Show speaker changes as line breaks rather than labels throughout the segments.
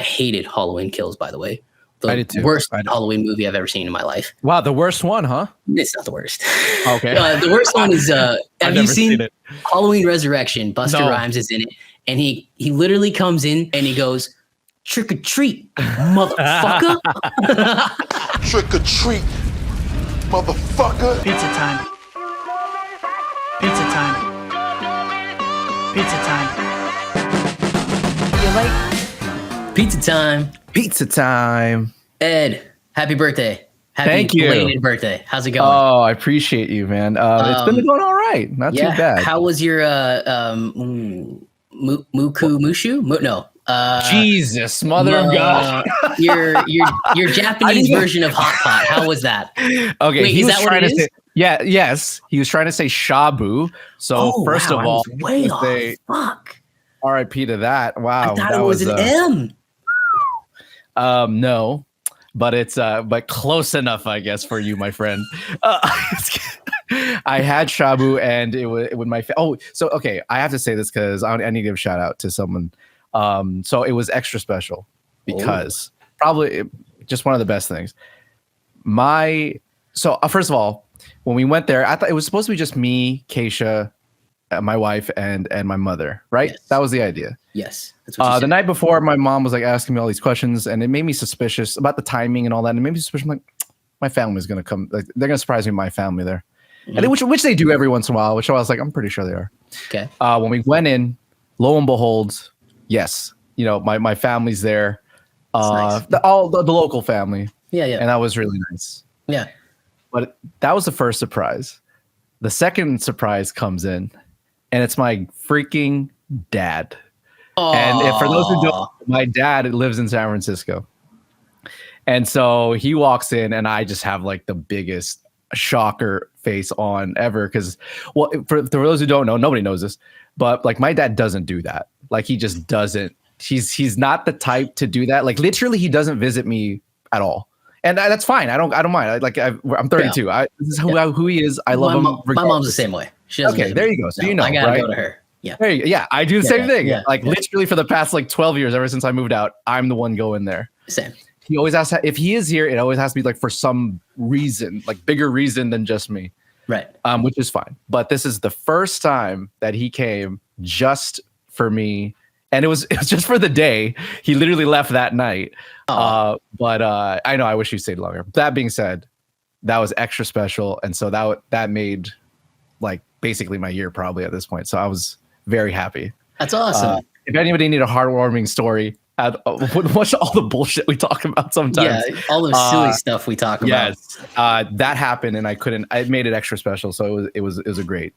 hated Halloween Kills, by the way.
I did too.
Worst Halloween movie I've ever seen in my life.
Wow, the worst one, huh?
It's not the worst.
Okay.
The worst one is, have you seen
it.
Halloween Resurrection? Busta Rhymes is in it. And he literally comes in and he goes, trick or treat, motherfucker.
Trick or treat, motherfucker.
Pizza time. Pizza time. Pizza time. You like?
Pizza time.
Pizza time.
Ed, happy birthday.
Thank you.
Belated birthday. How's it going?
Oh, I appreciate you, man. It's been going all right. Not too bad.
How was your mushu? No.
Jesus, mother of God.
your Japanese version of hot pot. How was that?
Okay,
wait,
he
is
was
that what
trying
it
to
is?
say. Yeah, yes, he was trying to say shabu. So first of all,
way off.
say
Fuck.
R.I.P. to that. Wow,
I thought
that
it was an M.
No, but it's but close enough, I guess, for you, my friend. I had shabu, and it would my so okay. I have to say this because I need to give a shout out to someone. So it was extra special because probably just one of the best things. First of all, when we went there, I thought it was supposed to be just me, Keisha, my wife, and my mother, right?
Yes.
That was the idea.
Yes. That's what you
The
said.
night before, my mom was like asking me all these questions, and it made me suspicious about the timing and all that. And it made me suspicious. I'm like, my family's gonna come. Like, they're gonna surprise me with my family there, and which they do every once in a while. Which I was like, I'm pretty sure they are.
Okay.
When we went in, lo and behold, yes, my family's there.
Nice.
The local family.
Yeah.
And that was really nice.
Yeah.
But that was the first surprise. The second surprise comes in, and it's my freaking dad. And for those who don't, my dad lives in San Francisco. And so he walks in, and I just have like the biggest shocker face on ever. Because, well, for those who don't know, nobody knows this, but like my dad doesn't do that. Like he just doesn't. He's not the type to do that. Like literally, he doesn't visit me at all. And that's fine. I don't mind. I'm 32.
Yeah.
This is who he is. I love him.
My mom's the same way. She doesn't
Okay, there you go. So
I gotta
right?
go to her. Yeah.
There you go. Yeah, I do the same thing.
Yeah,
literally for the past 12 years, ever since I moved out, I'm the one going there.
Same.
He always asks if he is here. It always has to be like for some reason, like bigger reason than just me.
Right.
Which is fine. But this is the first time that he came just for me. And it was just for the day. He literally left that night. But I know I wish he stayed longer. That being said, that was extra special. And so that made like basically my year probably at this point. So I was very happy.
That's awesome.
If anybody need a heartwarming story, watch all the bullshit we talk about sometimes.
Yeah, all the silly stuff we talk about.
Yes, that happened, and I made it extra special. So it was a great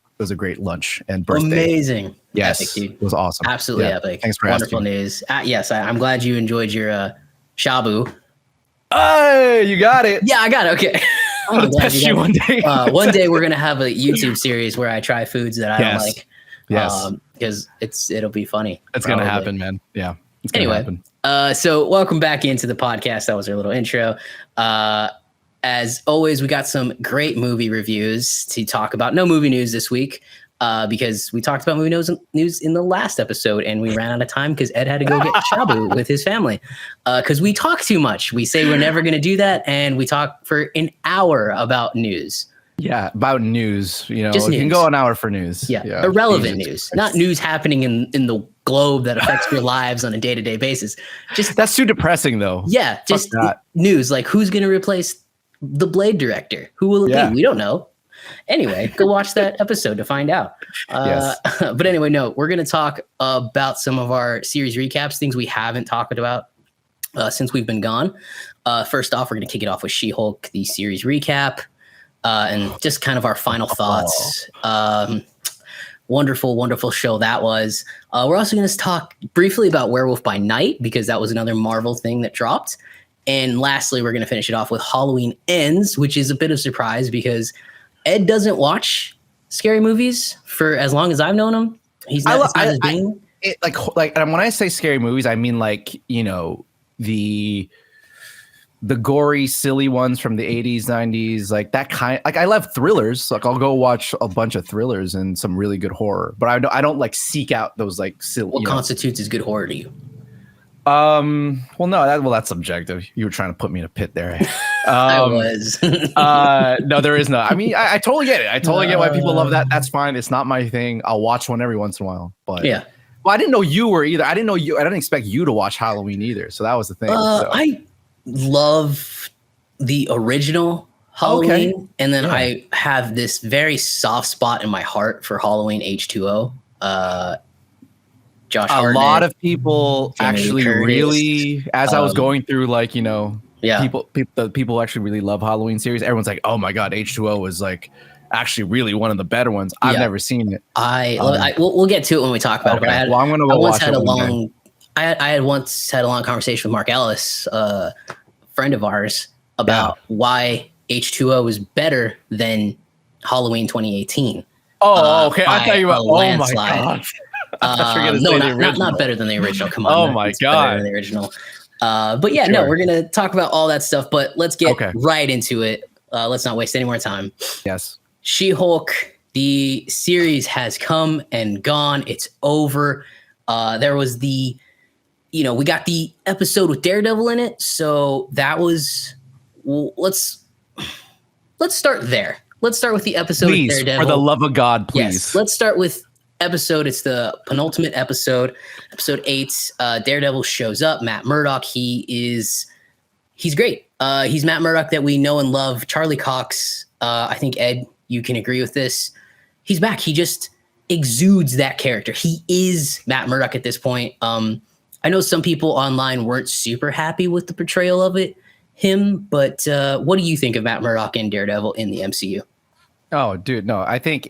lunch and birthday.
Amazing.
Yes,
Epic, dude.
it was awesome.
Absolutely epic.
Thanks for
Wonderful
asking.
news. Yes, I'm glad you enjoyed your shabu.
Hey, you got it.
Yeah, I got it. Okay.
I'm gonna test you one day.
One day we're gonna have a YouTube series where I try foods that I don't like.
Yes.
Because it'll be funny.
It's gonna happen, man. Yeah. It's gonna happen.
So welcome back into the podcast. That was our little intro. As always, we got some great movie reviews to talk about. No movie news this week because we talked about movie news in the last episode, and we ran out of time because Ed had to go get shabu with his family because we talk too much. We say we're never going to do that, and we talk for an hour about news.
Yeah, about news.
Just
you can
news.
go an hour for news.
Yeah. Irrelevant news, not news happening in the globe that affects your lives on a day-to-day basis. Just
that's too depressing, though.
Yeah, just news like who's going to replace the Blade director? Who will it be? We don't know. Anyway, go watch that episode to find out.
Yes.
But anyway, no, we're going to talk about some of our series recaps, things we haven't talked about since we've been gone. First off, we're going to kick it off with She-Hulk, the series recap, and just kind of our final thoughts. Wonderful, wonderful show that was. We're also going to talk briefly about Werewolf by Night because that was another Marvel thing that dropped. And lastly, we're going to finish it off with Halloween Ends, which is a bit of a surprise because Ed doesn't watch scary movies for as long as I've known him. He's not his thing.
And when I say scary movies, I mean like, the gory, silly ones from the 80s, 90s, like that kind. Like I love thrillers. Like I'll go watch a bunch of thrillers and some really good horror. But I don't like seek out those like silly.
What constitutes as good horror to you?
Well, no, that's subjective. You were trying to put me in a pit there.
I was.
No, there is no. I mean, I totally get it. I totally get why people love that. That's fine. It's not my thing. I'll watch one every once in a while. But
Yeah.
well, I didn't know you were either. I didn't know you. I didn't expect you to watch Halloween either. So that was the thing. So.
I love the original Halloween, and then I have this very soft spot in my heart for Halloween H2O. Josh Hartnett,
a lot of people
Jamie
actually
Curtis,
really, as I was going through, like, you know,
Yeah.
people actually really love Halloween series. Everyone's like, oh my god, H2O is like actually really one of the better ones. I've never seen it.
We'll get to it when we talk about it. But
I'm gonna go watch it.
I had once had a long conversation with Mark Ellis, a friend of ours, about why H2O was better than Halloween 2018.
Oh, okay. I thought you were. Oh my god.
No, not better than the original. Come on.
Oh my god,
the original. But yeah, no, we're gonna talk about all that stuff. But let's get right into it. Let's not waste any more time.
Yes.
She-Hulk, the series has come and gone. It's over. There was we got the episode with Daredevil in it. So that was. Well, let's start there. Let's start with the episode with Daredevil.
For the love of God, please.
Yes, let's start with episode. It's the penultimate episode, episode 8. Daredevil shows up. Matt Murdock. He's great. He's Matt Murdock that we know and love. Charlie Cox. I think Ed, you can agree with this. He's back. He just exudes that character. He is Matt Murdock at this point. I know some people online weren't super happy with the portrayal of him, but what do you think of Matt Murdock and Daredevil in the MCU?
Oh, dude, no, I think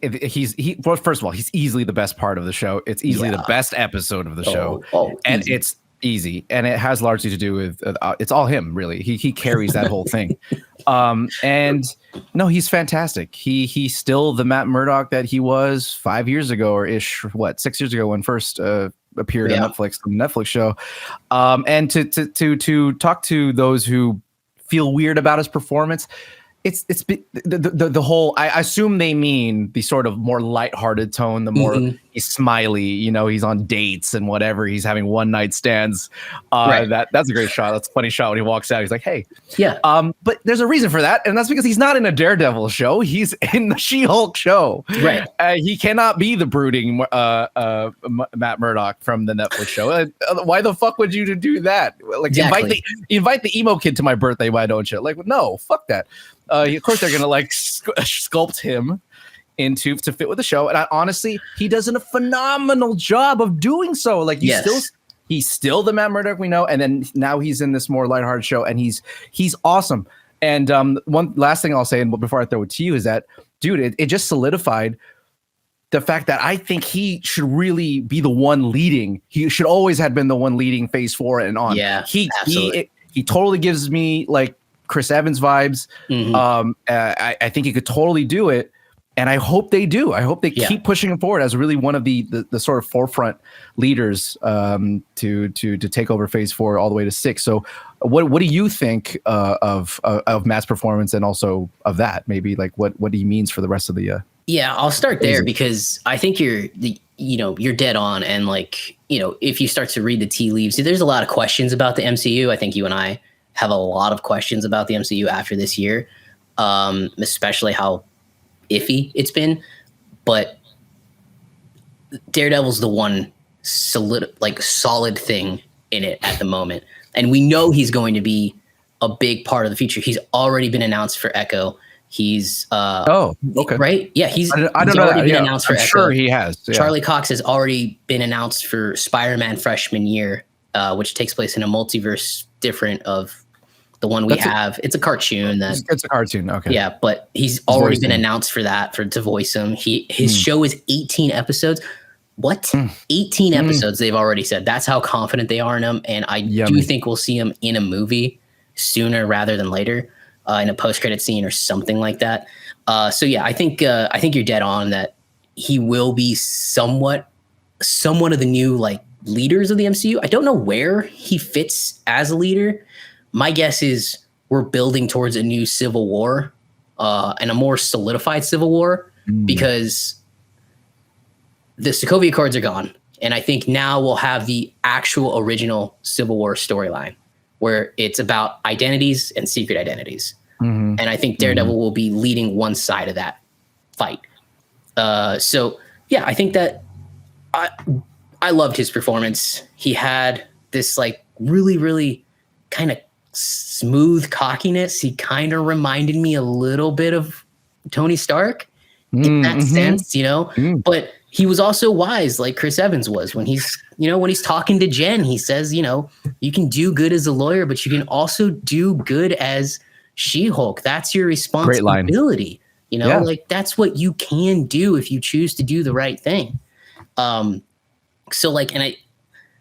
well, first of all, he's easily the best part of the show. It's easily the best episode of the show. And it's easy. And it has largely to do with, it's all him, really. He carries that whole thing. And no, he's fantastic. He's still the Matt Murdock that he was 5 years ago or 6 years ago when first appeared on Netflix, the Netflix show. And to talk to those who feel weird about his performance, it's the whole, I assume they mean the sort of more lighthearted tone, the more he's smiley, he's on dates and whatever, he's having one night stands. That's a great shot. That's a funny shot when he walks out. He's like, hey. Yeah. But there's a reason for that, and that's because he's not in a Daredevil show. He's in the She-Hulk show. Right. He cannot be the brooding Matt Murdock from the Netflix show. Why the fuck would you do that? Like, exactly. invite the emo kid to my birthday, why don't you? Like, no, fuck that. Of course, they're gonna like sculpt him to fit with the show, and honestly, he does a phenomenal job of doing so. Like, he's still the Matt Murdock we know, and then now he's in this more lighthearted show, and he's awesome. And one last thing I'll say, and before I throw it to you, is that, dude, it just solidified the fact that I think he should really be the one leading. He should always have been the one leading Phase 4 and on. Yeah, he totally gives me like Chris Evans vibes. I think he could totally do it, and I hope they do. I hope they keep pushing him forward as really one of the sort of forefront leaders to take over Phase 4 all the way to 6. So, what do you think of Matt's performance, and also of that? Maybe like what he means for the rest of the.
Yeah, I'll start there because I think you're dead on, and like if you start to read the tea leaves, there's a lot of questions about the MCU. I think you and I have a lot of questions about the MCU after this year, especially how iffy it's been. But Daredevil's the one solid thing in it at the moment. And we know he's going to be a big part of the future. He's already been announced for Echo. He's right? Yeah, I don't know. Been announced for Echo.
Sure he has. Yeah.
Charlie Cox has already been announced for Spider-Man freshman year, which takes place in a multiverse different of the one we have. It's a cartoon.
It's a cartoon. Okay.
Yeah, but he's already been announced for that, to voice him. His show is 18 episodes. What? 18 episodes they've already said. That's how confident they are in him. And I do think we'll see him in a movie sooner rather than later, in a post-credit scene or something like that. So yeah, I think you're dead on that he will be somewhat of the new like leaders of the MCU. I don't know where he fits as a leader. My guess is we're building towards a new Civil War, and a more solidified Civil War, because the Sokovia Accords are gone. And I think now we'll have the actual original Civil War storyline where it's about identities and secret identities. And I think Daredevil will be leading one side of that fight. So yeah, I think that I loved his performance. He had this like really, really kind of smooth cockiness. He kind of reminded me a little bit of Tony Stark in that sense, you know, but he was also wise like Chris Evans was when he's, you know, when he's talking to Jen, he says, you know, you can do good as a lawyer, but you can also do good as She-Hulk. That's your responsibility. You know, like that's what you can do if you choose to do the right thing. So like, and I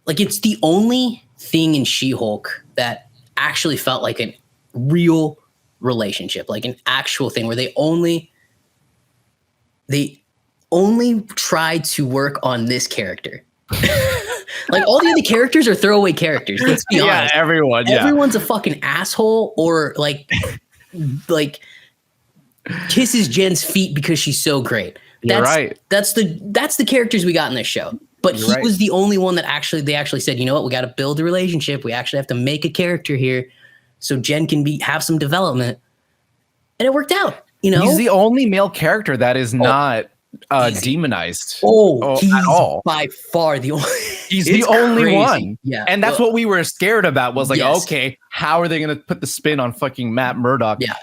like, it's the only thing in She-Hulk that actually felt like a real relationship, like an actual thing where they only tried to work on this character. Like all the other characters are throwaway characters. Let's be honest. Everyone's a fucking asshole or like kisses Jen's feet because she's so great. That's the characters we got in this show. But he was the only one that they actually said, you know what, we got to build a relationship. We actually have to make a character here so Jen can have some development. And it worked out, you know?
He's the only male character that is not demonized
he's
at all.
By far the only.
He's the only one.
Yeah.
And that's what we were scared about was like, okay, how are they going to put the spin on fucking Matt Murdock?
Yeah.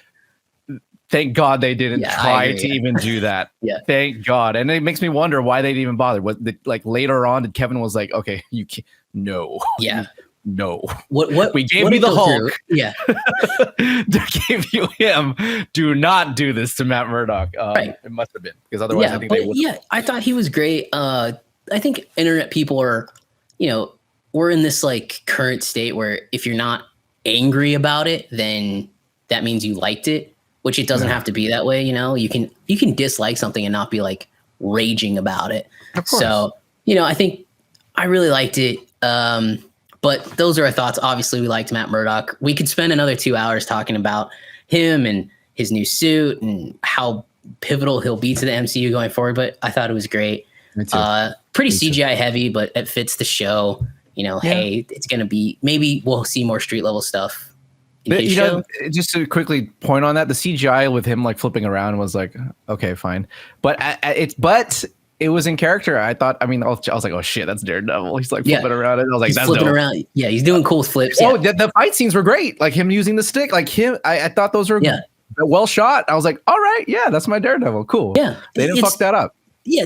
Thank God they didn't try to even do that. Thank God. And it makes me wonder why they didn't even bother. Like later on, did Kevin was like, okay, you can't. No.
Yeah.
No.
What
we gave you the Hulk.
Yeah.
To give you him. Do not do this to Matt Murdock. It must have been because otherwise I think they would.
Yeah, I thought he was great. I think internet people are, you know, we're in this like current state where if you're not angry about it, then that means you liked it. Which it doesn't have to be that way, you know. You can dislike something and not be like raging about it.
Of course.
So, you know, I think I really liked it. But those are our thoughts. Obviously, we liked Matt Murdock. We could spend another 2 hours talking about him and his new suit and how pivotal he'll be to the MCU going forward. But I thought it was great.
Me too.
Pretty CGI heavy, but it fits the show. You know, hey, it's gonna be maybe we'll see more street level stuff.
You know, just to quickly point on that, the CGI with him like flipping around was like, okay, fine, but it was in character. I thought, I mean, I was like, oh shit, that's Daredevil. He's like flipping around, and I was like,
he's
that's
flipping
dope.
around. Yeah, he's doing cool flips.
Oh, the fight scenes were great. Like him using the stick, like him. I thought those were well shot. I was like, all right, yeah, that's my Daredevil. Cool.
Yeah,
they didn't fuck that up.
Yeah,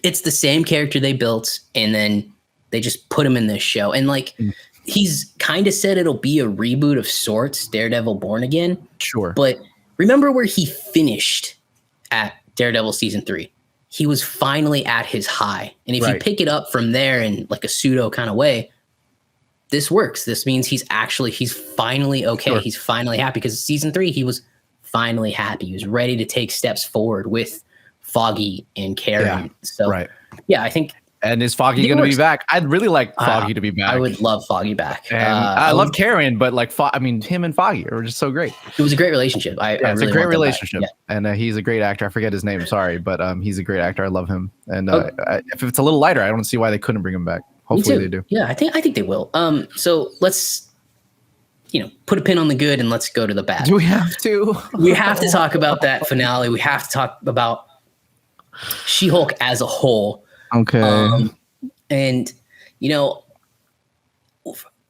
it's the same character they built, and then they just put him in this show, and like. He's kind of said it'll be a reboot of sorts, Daredevil Born Again.
Sure.
But remember where he finished at Daredevil season 3? He was finally at his high. And if you pick it up from there in like a pseudo kind of way, this works. This means he's finally okay. Sure. He's finally happy because season 3, he was finally happy. He was ready to take steps forward with Foggy and Karen.
Yeah.
So yeah, I think.
And is Foggy going to be back? I'd really like Foggy to be back.
I would love Foggy back.
And I love Karen, but like, I mean, him and Foggy are just so great.
It was a great relationship.
It's a great relationship. And he's a great actor. I forget his name. Sorry, but he's a great actor. I love him. And if it's a little lighter, I don't see why they couldn't bring him back. Hopefully they do.
Yeah, I think they will. So let's, you know, put a pin on the good and let's go to the bad.
Do we have to?
We have to talk about that finale. We have to talk about She-Hulk as a whole.
Okay.
And, you know,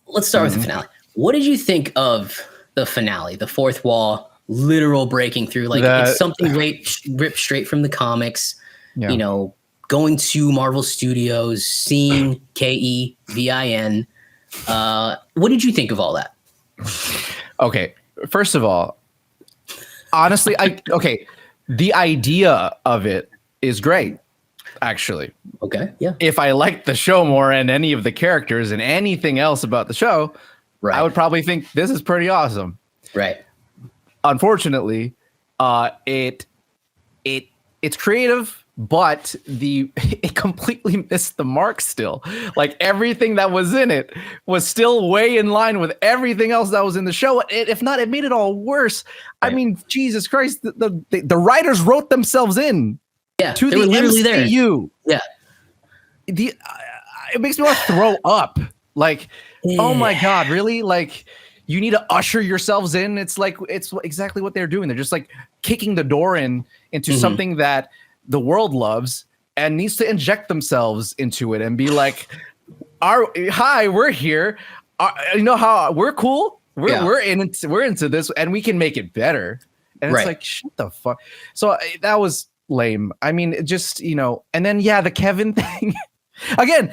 let's start with the finale. What did you think of the finale, the fourth wall, literal breaking through? Like, it's something ripped straight from the comics, you know, going to Marvel Studios, seeing Kevin. What did you think of all that?
Okay. First of all, honestly, the idea of it is great. Actually,
okay, yeah.
If I liked the show more and any of the characters and anything else about the show, I would probably think this is pretty awesome.
Right.
Unfortunately, it's creative, but it completely missed the mark. Still, like everything that was in it was still way in line with everything else that was in the show. If not, it made it all worse. Right. I mean, Jesus Christ, the writers wrote themselves in.
Yeah,
to
they
the
were literally
MCU.
there. Yeah.
it makes me want to throw up. Like, oh my God, really? Like, you need to usher yourselves in. It's like, it's exactly what they're doing. They're just like kicking the door into something that the world loves and needs to inject themselves into it and be like, hi, we're here. You know how we're cool. We're into this and we can make it better. And it's like, shut the fuck. So that was lame. I mean, it just, and then, the Kevin thing again,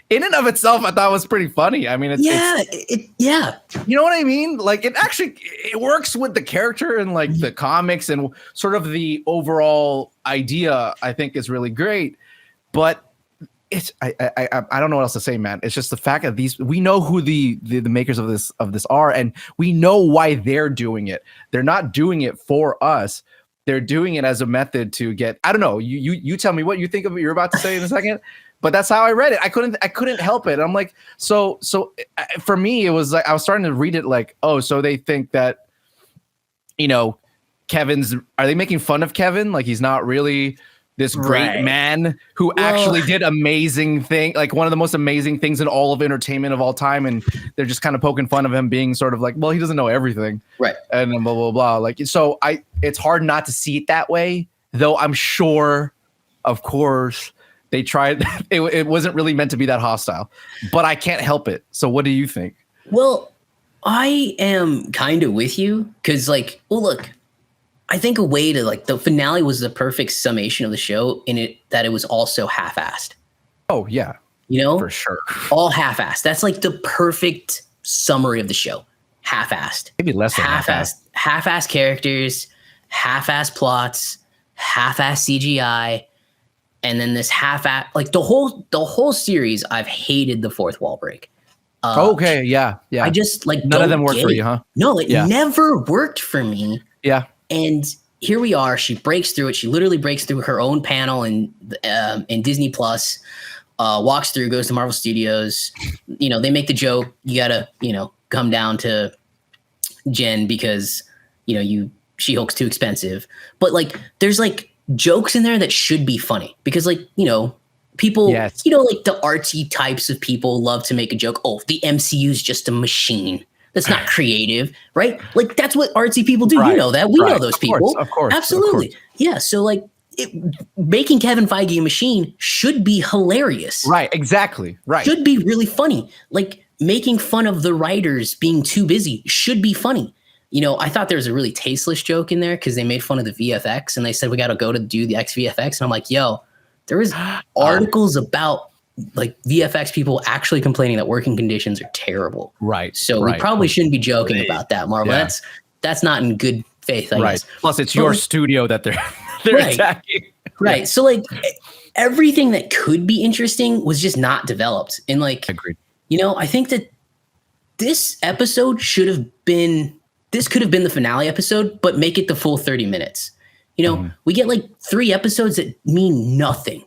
in and of itself, I thought was pretty funny. I mean, it's you know what I mean? Like it works with the character and like the comics and sort of the overall idea, I think is really great. But I don't know what else to say, man. It's just the fact that we know who the makers of this are, and we know why they're doing it. They're not doing it for us. They're doing it as a method to get, I don't know. You tell me what you think of what you're about to say in a second. But that's how I read it. I couldn't help it. I'm like, so for me, it was like I was starting to read it like, oh, so they think that, are they making fun of Kevin? Like he's not really this great man who actually did amazing thing, like one of the most amazing things in all of entertainment of all time, and they're just kind of poking fun of him being sort of like, well, he doesn't know everything, right? And then blah blah blah. Like, so it's hard not to see it that way, though. I'm sure, of course. They tried. It wasn't really meant to be that hostile, but I can't help it. So what do you think?
Well, I am kind of with you because, like, well, look, I think a way to like the finale was the perfect summation of the show in it that it was also half-assed.
Oh yeah, for sure, all
half-assed. That's like the perfect summary of the show. Half-assed,
maybe less than half-assed.
Half-assed characters, half-assed plots, half-assed CGI. And then this half-ass, like the whole series, I've hated the fourth wall break.
Okay, yeah.
I just like
none of them worked for you, huh?
No, it never worked for me.
Yeah. And
here we are. She breaks through it. She literally breaks through her own panel in Disney Plus. Walks through, goes to Marvel Studios. They make the joke. You gotta, come down to Jen because She-Hulk's too expensive. But like, there's like jokes in there that should be funny because like, people, like the artsy types of people love to make a joke. Oh, the MCU is just a machine. That's not creative, right? Like that's what artsy people do. Right. You know that. We know those people.
Of course.
Absolutely. Yeah. So like making Kevin Feige a machine should be hilarious.
Right. Exactly. Right.
Should be really funny. Like making fun of the writers being too busy should be funny. I thought there was a really tasteless joke in there because they made fun of the VFX and they said, we got to go to do the XVFX. And I'm like, yo, there was articles about like VFX people actually complaining that working conditions are terrible.
Right.
So we probably shouldn't be joking about that, Marvel. Yeah. That's not in good faith, I guess.
Plus it's your studio that they're attacking.
Right. Yeah. So like everything that could be interesting was just not developed. And like,
agreed.
I think that this episode this could have been the finale episode, but make it the full 30 minutes. We get like 3 episodes that mean nothing.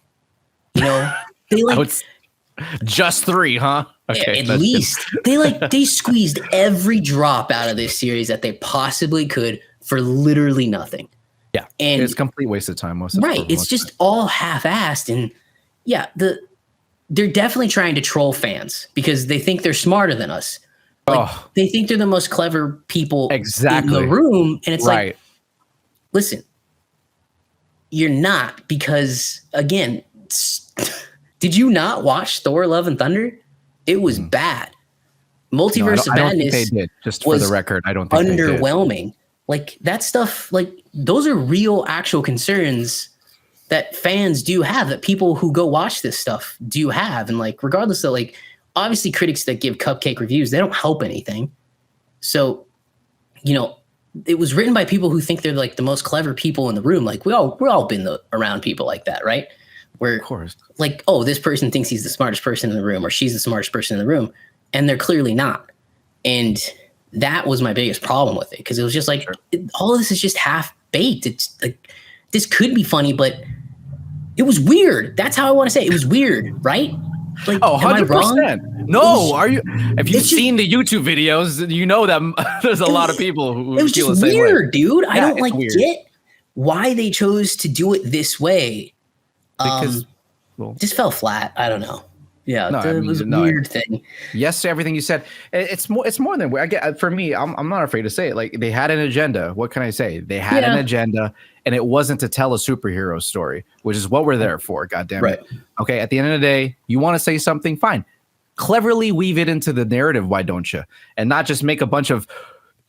They like
just 3, huh?
Okay, at least they squeezed every drop out of this series that they possibly could for literally nothing.
Yeah, and it's a complete waste of time.
It's just all half-assed, and they're definitely trying to troll fans because they think they're smarter than us. They think they're the most clever people in the room. And it's like, listen, you're not because, again, did you not watch Thor Love and Thunder? It was bad. Multiverse of Madness
I don't think they did. Just for the record, I don't think
underwhelming.
They did.
Like that stuff, like those are real, actual concerns that fans do have, that people who go watch this stuff do have. And like, regardless of like, obviously critics that give cupcake reviews, they don't help anything. So, it was written by people who think they're like the most clever people in the room. Like we're all been around people like that, right? Where
of course,
like, oh, this person thinks he's the smartest person in the room or she's the smartest person in the room. And they're clearly not. And that was my biggest problem with it. Because it was just like, all of this is just half baked. It's like, this could be funny, but it was weird. That's how I want to say it. It was weird, right? Like,
100%. No, are you? If you've seen the YouTube videos, you know that there's a lot of people who
it was
feel
just
the same
weird,
way.
Dude. I don't get why they chose to do it this way.
Because
just fell flat. I don't know. Yeah,
No,
it was a weird thing.
Yes to everything you said. It's more than I get. For me, I'm not afraid to say it. Like, they had an agenda. What can I say? They had an agenda, and it wasn't to tell a superhero story, which is what we're there for. God damn it. Okay. At the end of the day, you want to say something, fine. Cleverly weave it into the narrative. Why don't you? And not just make a bunch of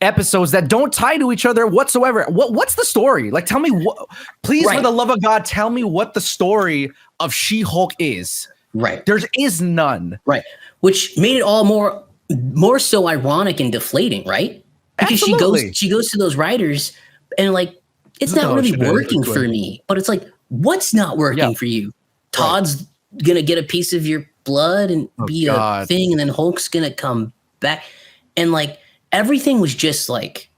episodes that don't tie to each other whatsoever. What's the story? Like, tell me what. Please, for the love of God, tell me what the story of She-Hulk is.
Right.
There is none. Right.
Which made it all more so ironic and deflating, right? Because she goes to those writers and like, it's not really working for me. But it's like, what's not working for you? Todd's gonna get a piece of your blood and be a thing, and then Hulk's gonna come back. And like, everything was just like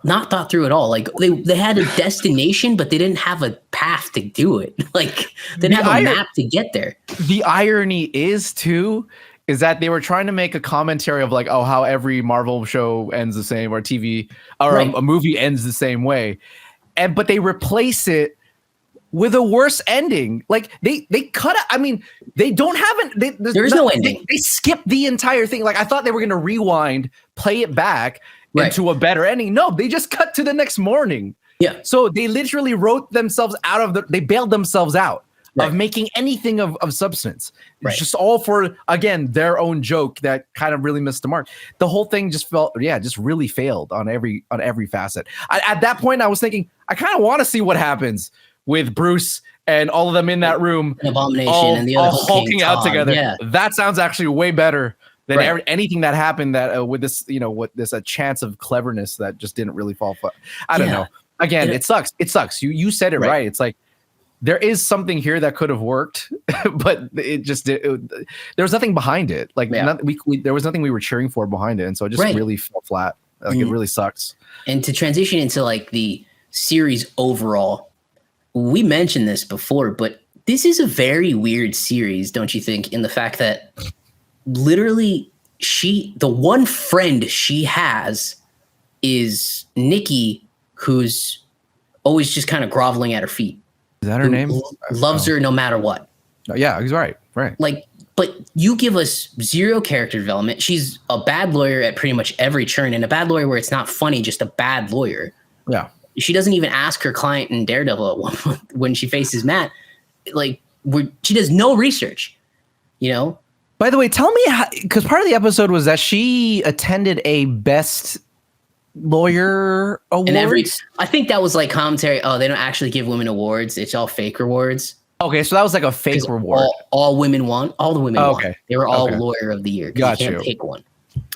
not thought through at all. Like, they had a destination, but they didn't have a path to do it. Like, they didn't have a map to get there.
The irony is that they were trying to make a commentary of like, oh, how every Marvel show ends the same, or TV or a movie ends the same way. But they replace it with a worse ending. Like, they cut out. I mean, they don't have
there's no ending.
They skipped the entire thing. Like, I thought they were going to rewind, play it back into a better ending. No, they just cut to the next morning.
Yeah.
So they literally wrote themselves out of they bailed themselves out of making anything of substance. It's just all for, again, their own joke that kind of really missed the mark. The whole thing just just really failed on every facet. At that point, I was thinking, I kind of want to see what happens with Bruce and all of them in that room,
Abomination and the other
hulking out together.
Yeah.
That sounds actually way better than anything that happened that with this, with this a chance of cleverness that just didn't really fall flat. I don't know. Again, it sucks. It sucks. You said it right. It's like, there is something here that could have worked, but it just there was nothing behind it. Like, there was nothing we were cheering for behind it, and so it just really fell flat. Like, it really sucks.
And to transition into like the series overall, we mentioned this before, but this is a very weird series, don't you think? In the fact that literally the one friend she has is Nikki, who's always just kind of groveling at her feet.
Is that her name?
Loves her no matter what.
Oh, yeah, he's right.
Like, but you give us zero character development. She's a bad lawyer at pretty much every turn, and a bad lawyer where it's not funny, just a bad lawyer.
Yeah.
She doesn't even ask her client in Daredevil at one point when she faces Matt. Like, she does no research,
By the way, tell me how, because part of the episode was that she attended a best lawyer award.
I think that was like commentary. Oh, they don't actually give women awards. It's all fake rewards.
Okay, so that was like a fake reward.
All women won. All the women won. They were all lawyer of the year.
Got
you can't pick one.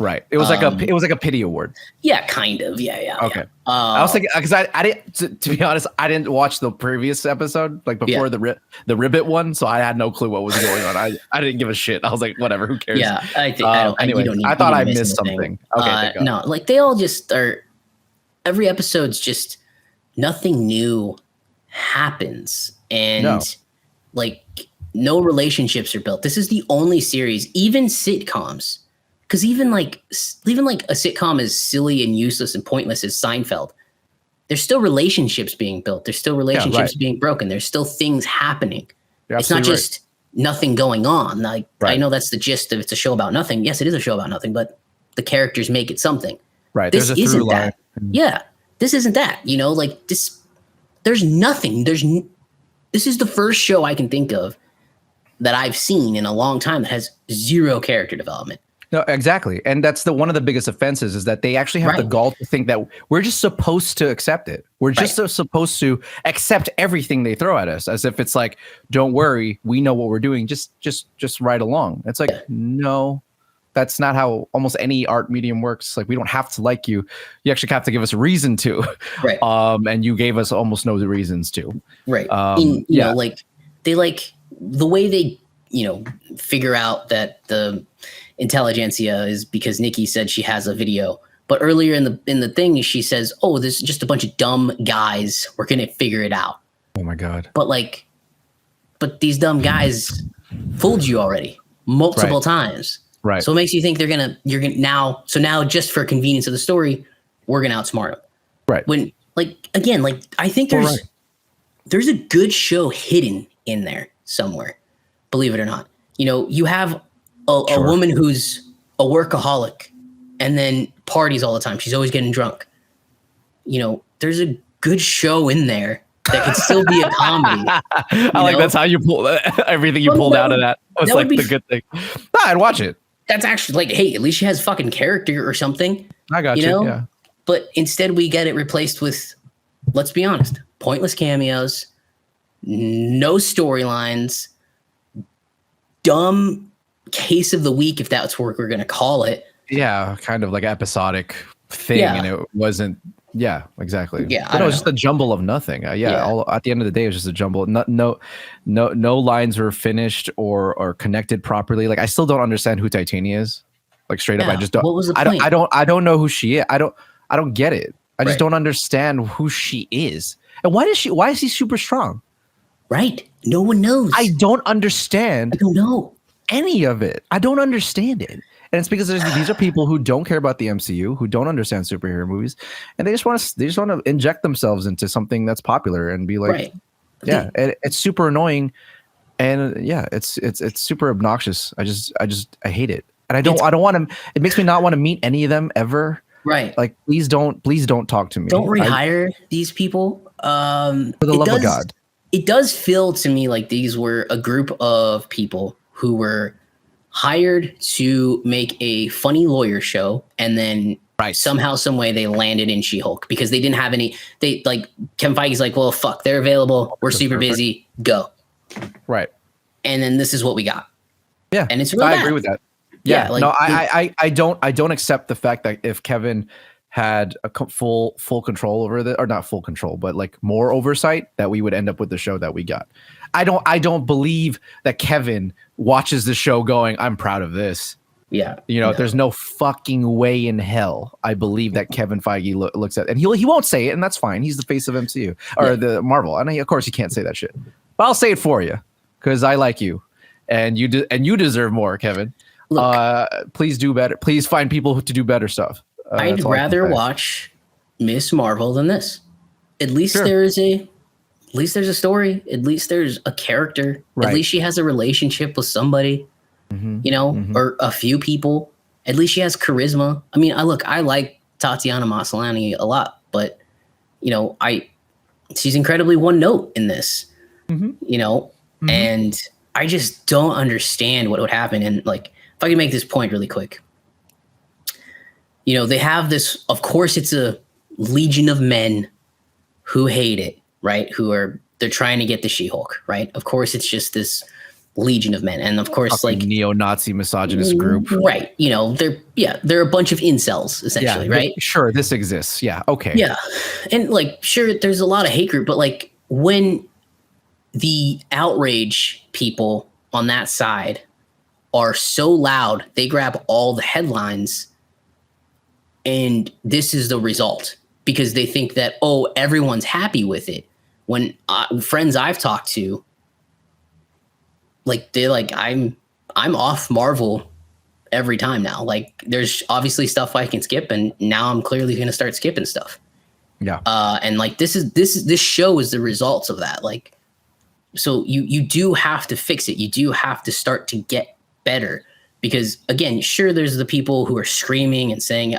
Right. It was like a pity award.
Yeah, kind of. Yeah.
Okay. I was thinking, because I didn't, to be honest, I didn't watch the previous episode, like before the Ribbit one, so I had no clue what was going on. I didn't give a shit. I was like, whatever, who cares?
Yeah, I think.
Anyway, I thought I missed something. Okay.
No, like they all just are. Every episode's just nothing new happens, and like no relationships are built. This is the only series, even sitcoms. Because even like a sitcom as silly and useless and pointless as Seinfeld, there's still relationships being built. There's still relationships being broken. There's still things happening. It's not just nothing going on. Like, I know that's the gist of it's a show about nothing. Yes, it is a show about nothing, but the characters make it something.
Right.
This isn't that. Yeah. This isn't that. Like this. There's nothing. This is the first show I can think of that I've seen in a long time that has zero character development.
No, exactly. And that's one of the biggest offenses is that they actually have the gall to think that we're just supposed to accept it. We're just supposed to accept everything they throw at us as if it's like, don't worry, we know what we're doing. Just ride along. It's like, no, that's not how almost any art medium works. Like, we don't have to like you. You actually have to give us a reason to. Right. And you gave us almost no reasons to.
Right. Like they the way they, figure out that the intelligentsia is because Nikki said she has a video, but earlier in the thing she says, "Oh, this is just a bunch of dumb guys. We're gonna figure it out."
Oh my god!
But these dumb guys fooled you already multiple times,
right?
So it makes you think you're gonna now. So now, just for convenience of the story, we're gonna outsmart them,
right?
When I think there's a good show hidden in there somewhere, believe it or not. You know, you have a
Sure.
woman who's a workaholic and then parties all the time. She's always getting drunk. You know, there's a good show in there that could still be a comedy.
I like that's how you pull everything you pulled out of that. Was
that
like
would be
the good thing. Nah, I'd watch it.
That's actually like, hey, at least she has fucking character or something.
I got you.
know?
Yeah.
But instead we get it replaced with, let's be honest, pointless cameos, no storylines, dumb case of the week, if that's what we're going to call it.
Yeah, kind of like episodic thing,
Yeah.
and it wasn't. Yeah, exactly.
Yeah,
but it was just a jumble of nothing.
Yeah.
All at the end of the day, it was just a jumble. No lines were finished or connected properly. Like I still don't understand who Titania is. Like straight up,
Yeah,
I just don't.
what was the
I
point?
don't know who she is. I don't get it. I just
Right.
don't understand who she is. And why is she super strong?
Right. No one knows.
I don't understand
I don't know.
any of it. I don't understand it. And it's because these are people who don't care about the MCU, who don't understand superhero movies, and they just want to inject themselves into something that's popular and be like,
Right.
yeah, it's super annoying, and yeah, it's super obnoxious. I hate it, and I don't want to. It makes me not want to meet any of them ever.
Right.
Like, please don't talk to me.
Don't rehire these people.
For the love of God.
It does feel to me like these were a group of people who were hired to make a funny lawyer show, and then somehow, some way they landed in She-Hulk because they didn't have any. They like Kevin Feige's like, well, fuck, they're available. We're super busy. Go.
Right.
And then this is what we got.
Yeah,
and it's really
I
bad.
agree with that.
Yeah,
Yeah,
like,
no, I don't accept the fact that if Kevin had a full control over the, or not full control, but like more oversight, that we would end up with the show that we got. I don't believe that Kevin watches the show going, I'm proud of this.
Yeah,
You know, there's no fucking way in hell I believe that Kevin Feige looks at, and he won't say it, and that's fine. He's the face of MCU or the Marvel, and of course he can't say that shit. But I'll say it for you because I like you, and you deserve more, Kevin.
Look,
Please do better. Please find people to do better stuff.
I'd
that's all I can
rather
say.
watch Miss Marvel than this. At least
Sure.
there's a story. At least there's a character.
Right.
At least she has a relationship with somebody, you know, or a few people. At least she has charisma. I mean, I like Tatiana Maslany a lot, but you know, she's incredibly one note in this, you know, and I just don't understand what would happen. And like, if I can make this point really quick, you know, they have this, of course, it's a legion of men who hate it, right? They're trying to get the She-Hulk, right? Of course, it's just this legion of men. And of course,
Fucking
like
neo-Nazi misogynist group.
right. You know, they're a bunch of incels essentially, right?
Sure, this exists. Yeah. Okay.
Yeah. And like, sure, there's a lot of hate group, but like when the outrage people on that side are so loud, they grab all the headlines, and this is the result because they think that, oh, everyone's happy with it. When friends I've talked to, like, they're like, I'm off Marvel every time now. Like, there's obviously stuff I can skip, and now I'm clearly going to start skipping stuff.
Yeah.
And like, this show is the results of that. Like, so you do have to fix it. You do have to start to get better. Because again, sure, there's the people who are screaming and saying,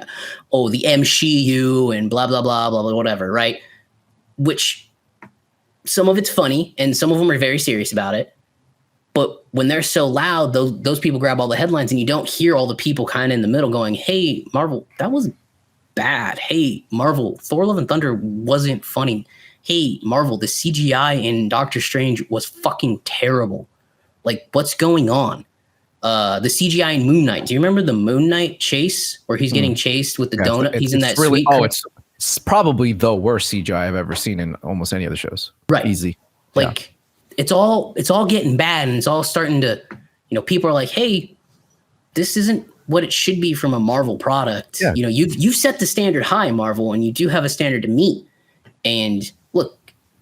oh, the MCU and blah, blah, blah, blah, blah, whatever, right? Which some of it's funny and some of them are very serious about it. But when they're so loud, those people grab all the headlines, and you don't hear all the people kind of in the middle going, hey, Marvel, that was bad. Hey, Marvel, Thor Love and Thunder wasn't funny. Hey, Marvel, the CGI in Doctor Strange was fucking terrible. Like, what's going on? The CGI in Moon Knight. Do you remember the Moon Knight chase where he's getting chased with the donut? He's in that
really,
sweet.
It's probably the worst CGI I've ever seen in almost any of the shows.
Right.
Easy.
Like, it's all getting bad, and it's all starting to, you know, people are like, hey, this isn't what it should be from a Marvel product.
Yeah.
You know, you've set the standard high, Marvel, and you do have a standard to meet. And look,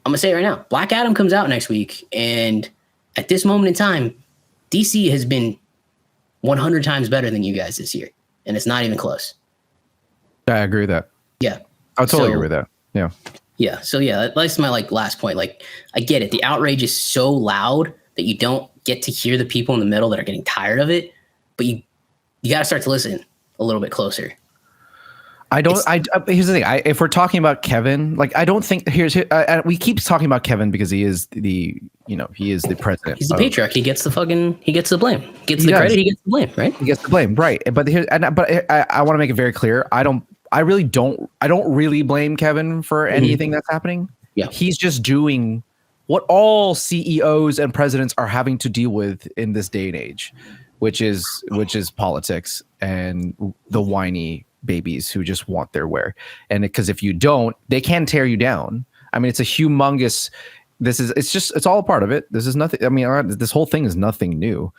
I'm gonna say it right now, Black Adam comes out next week, and at this moment in time, DC has been 100 times better than you guys this year, and it's not even close.
I agree with that.
Yeah,
I totally agree with that. Yeah.
Yeah. So yeah, that's my like last point. Like, I get it. The outrage is so loud that you don't get to hear the people in the middle that are getting tired of it, but you got to start to listen a little bit closer.
Here's the thing. If we're talking about Kevin, like, I don't think we keep talking about Kevin because he is the president.
He's the patriarch. He gets the blame. He gets the credit. He gets the blame, right?
He gets the blame, right? But I want to make it very clear. I don't really blame Kevin for anything that's happening.
Yeah.
He's just doing what all CEOs and presidents are having to deal with in this day and age, which is politics and the whiny babies who just want their way. And because if you don't, they can tear you down. I mean, it's a humongous. It's all a part of it. This is nothing. I mean, this whole thing is nothing new.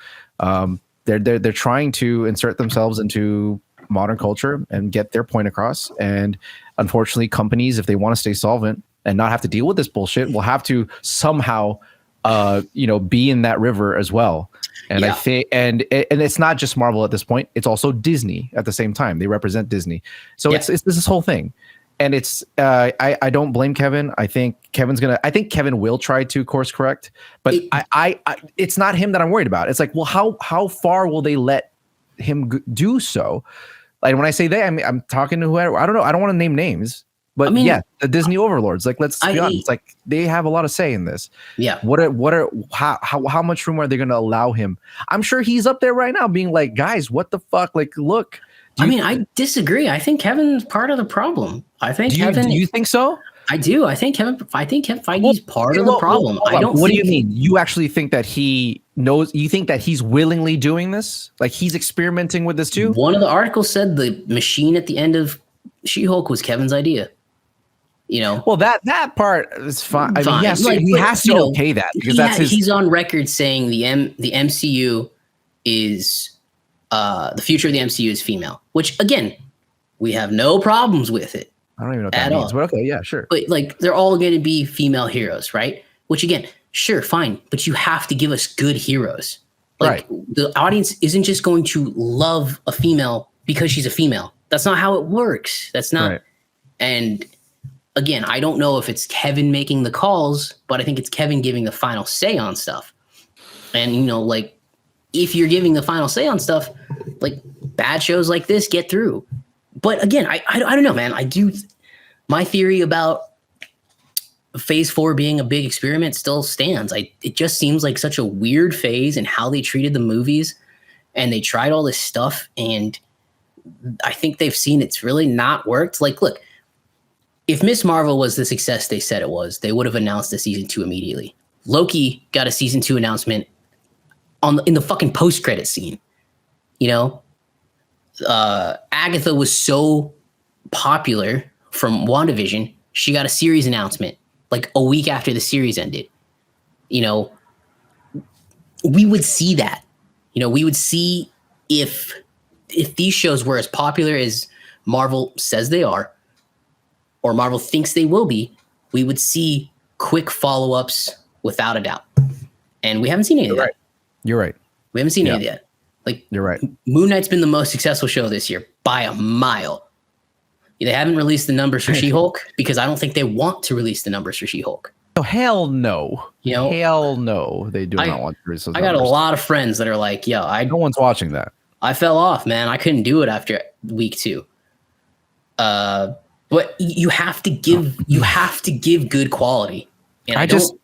They're trying to insert themselves into modern culture and get their point across. And unfortunately, companies, if they want to stay solvent and not have to deal with this bullshit, will have to somehow, be in that river as well. And I think, and it's not just Marvel at this point; it's also Disney at the same time. They represent Disney, so it's this whole thing. And it's I don't blame Kevin. I think Kevin will try to course correct, but I it's not him that I'm worried about. It's like, well, how far will they let him do so? Like, when I say they, I'm talking to whoever. I don't know. I don't want to name names. But the Disney overlords, like, let's be honest, like, they have a lot of say in this. Yeah. How much room are they going to allow him? I'm sure he's up there right now being like, guys, what the fuck? Like, look.
I disagree. I think Kevin's part of the problem. Do
you think so?
I do. I think Kevin Feige's part of the problem.
What do you mean? You actually think that he knows? You think that he's willingly doing this? Like, he's experimenting with this too?
One of the articles said the machine at the end of She-Hulk was Kevin's idea.
Well, that part is fine. I mean, yes, he has to okay that because
he's on record saying the MCU is the future of the MCU is female, which, again, we have no problems with it.
I don't even know what that means, but okay, yeah, sure.
But, like, they're all going to be female heroes, right? Which, again, sure, fine, but you have to give us good heroes. Like, the audience isn't just going to love a female because she's a female. That's not how it works. That's not. Right. And again, I don't know if it's Kevin making the calls, but I think it's Kevin giving the final say on stuff. And, like, if you're giving the final say on stuff, like, bad shows like this get through. But again, I don't know, man. My theory about phase 4 being a big experiment still stands. It just seems like such a weird phase in how they treated the movies, and they tried all this stuff, and I think they've seen it's really not worked. Like, look, if Miss Marvel was the success they said it was, they would have announced a season 2 immediately. Loki got a season 2 announcement in the fucking post-credit scene. Agatha was so popular from WandaVision, she got a series announcement like a week after the series ended. We would see that. We would see if these shows were as popular as Marvel says they are, or Marvel thinks they will be, we would see quick follow-ups without a doubt. And we haven't seen any of that.
You're right.
We haven't seen any of that. Like,
you're right.
Moon Knight's been the most successful show this year by a mile. They haven't released the numbers for She-Hulk because I don't think they want to release the numbers for She-Hulk.
Oh, hell no. Hell no. They do not want to release those numbers.
I got a lot of friends that are like, no
one's watching that.
I fell off, man. I couldn't do it after week 2. But you have to give good quality. And I don't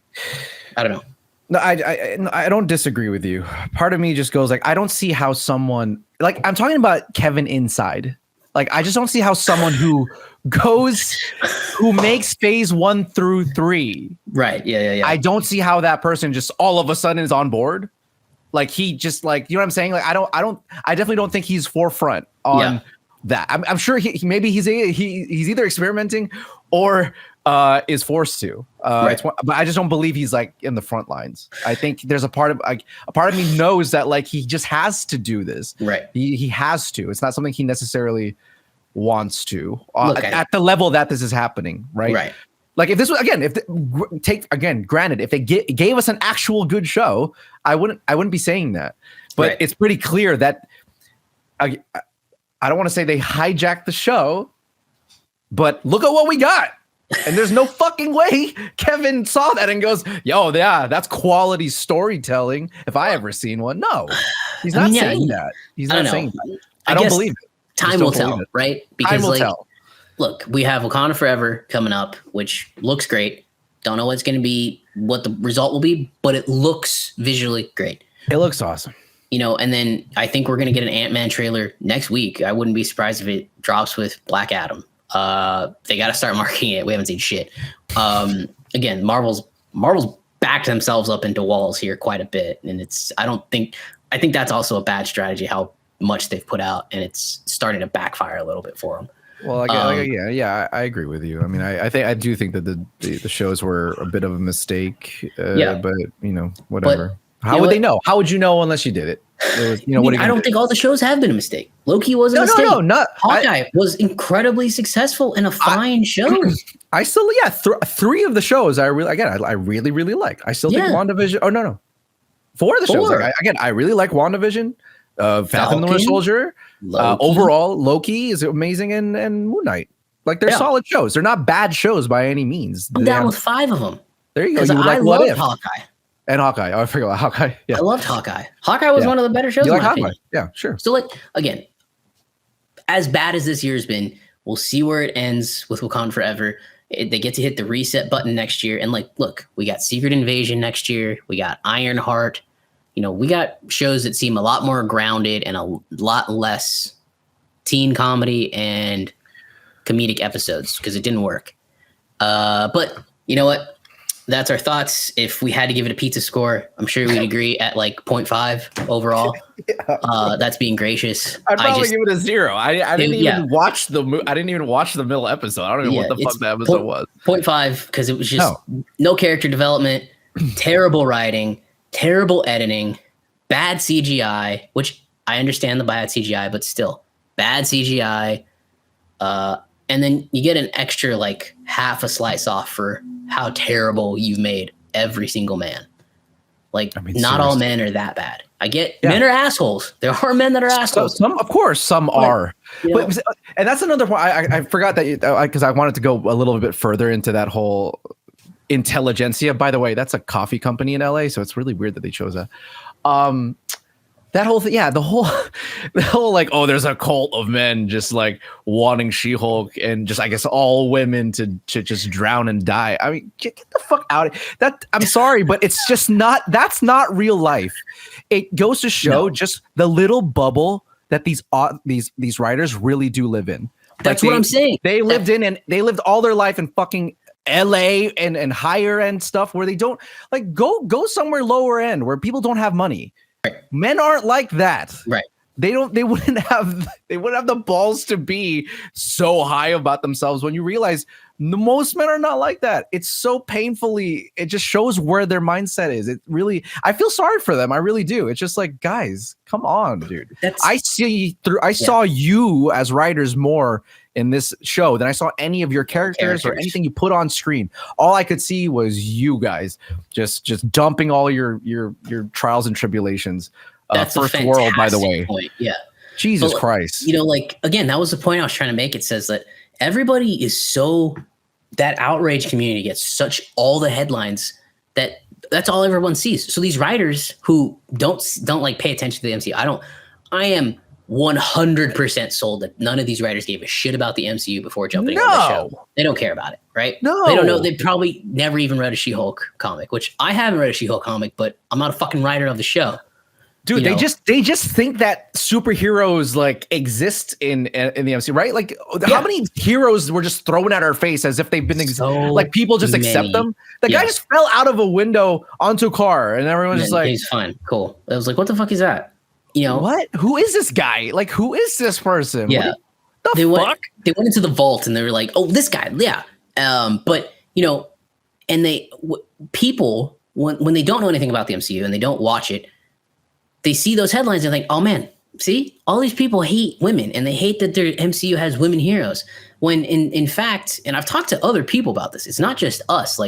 know.
No, I don't disagree with you. Part of me just goes like, I don't see how someone, like, I'm talking about Kevin inside. Like, I just don't see how someone who makes phase 1 through 3.
Right. Yeah.
I don't see how that person just all of a sudden is on board. Like, he just, like, you know what I'm saying? Like, I definitely don't think he's forefront on that. I'm sure he's either experimenting or is forced to. Right. But I just don't believe he's like in the front lines. I think there's a part of me knows that, like, he just has to do this.
Right.
He has to. It's not something he necessarily wants to at the level that this is happening. Right.
Right.
Like, if this was granted, if they gave us an actual good show, I wouldn't be saying that. But it's pretty clear that I don't want to say they hijacked the show, but look at what we got. And there's no fucking way Kevin saw that and goes, yo, yeah, that's quality storytelling if I ever seen one. No, he's not saying that. He's not saying that. I don't believe it.
Time will tell, right? Because
time will tell.
Look, we have Wakanda Forever coming up, which looks great. Don't know what's going to be, what the result will be, but it looks visually great.
It looks awesome.
And then I think we're going to get an Ant-Man trailer next week. I wouldn't be surprised if it drops with Black Adam. They got to start marketing it. We haven't seen shit. Again, Marvel's backed themselves up into walls here quite a bit. And I think that's also a bad strategy, how much they've put out, and it's starting to backfire a little bit for them.
Well, I agree with you. I mean, I do think that the shows were a bit of a mistake. But whatever. How would they know? How would you know unless you did it?
I don't think all the shows have been a mistake. Loki was a mistake. No, Hawkeye was incredibly successful and a fine show.
I still, three of the shows I really, really like. I still think WandaVision. Oh no, four of the shows. I really like WandaVision, Falcon the Winter Soldier. Overall, Loki is amazing, and Moon Knight. Like they're solid shows. They're not bad shows by any means.
I'm down with 5 of them.
There you go. You
I love Hawkeye.
And Hawkeye. Oh, I forgot about Hawkeye. Yeah.
I loved Hawkeye. Hawkeye was one of the better shows.
You like
in my
Hawkeye?
opinion.
Yeah, sure.
So again, as bad as this year's been, we'll see where it ends with Wakanda Forever. They get to hit the reset button next year. And look, we got Secret Invasion next year. We got Ironheart. We got shows that seem a lot more grounded and a lot less teen comedy and comedic episodes because it didn't work. But you know what? That's our thoughts. If we had to give it a pizza score, I'm sure we'd agree at 0.5 overall. That's being gracious.
I'd probably give it a 0. I didn't even watch the I didn't even watch the middle episode. I don't know what the fuck that episode was.
0.5 because it was just no character development, terrible writing, terrible editing, bad CGI, which I understand the bad CGI, but still bad CGI. And then you get an extra half a slice off for how terrible you've made every single man. Not all men are that bad. I get men are assholes. There are men that are assholes.
Some are. But, and that's another point. I forgot that because I wanted to go a little bit further into that whole intelligentsia. By the way, that's a coffee company in LA, so it's really weird that they chose that. That whole thing, the whole there's a cult of men just wanting She-Hulk and just I guess all women to just drown and die. I mean, get the fuck out. I'm sorry, but it's just not. That's not real life. It goes to show just the little bubble that these writers really do live in.
That's what I'm saying.
They lived in and they lived all their life in fucking LA and higher end stuff where they don't go somewhere lower end where people don't have money.
Right.
Men aren't like that.
Right.
They wouldn't have the balls to be so high about themselves when you realize most men are not like that. It's so painfully, it just shows where their mindset is. It really, I feel sorry for them. I really do. It's just guys, come on, dude. I saw you as writers more in this show than I saw any of your characters or anything you put on screen. All I could see was you guys just dumping all your trials and tribulations.
That's
First World, by the way.
Point. Yeah.
Jesus Christ.
Again, that was the point I was trying to make. It says that everybody is that outrage community gets all the headlines that's all everyone sees. So these writers who don't pay attention to the MCU, I am 100% sold that none of these writers gave a shit about the MCU before jumping on the show. They don't care about it, right?
No.
They don't know. They probably never even read a She-Hulk comic, which I haven't read a She-Hulk comic, but I'm not a fucking writer of the show.
Dude, they just think that superheroes exist in the MCU, right? How many heroes were just thrown at our face as if they've been people just accept them? The guy just fell out of a window onto a car, and everyone's just
he's fine, cool. I was like, what the fuck is that?
What? Who is this guy? Who is this person?
Yeah, they went into the vault and they were like, oh, this guy, yeah. But and people when they don't know anything about the MCU and they don't watch it. They see those headlines and think, oh man, see, all these people hate women and they hate that their MCU has women heroes. When in fact, and I've talked to other people about this, it's not just us.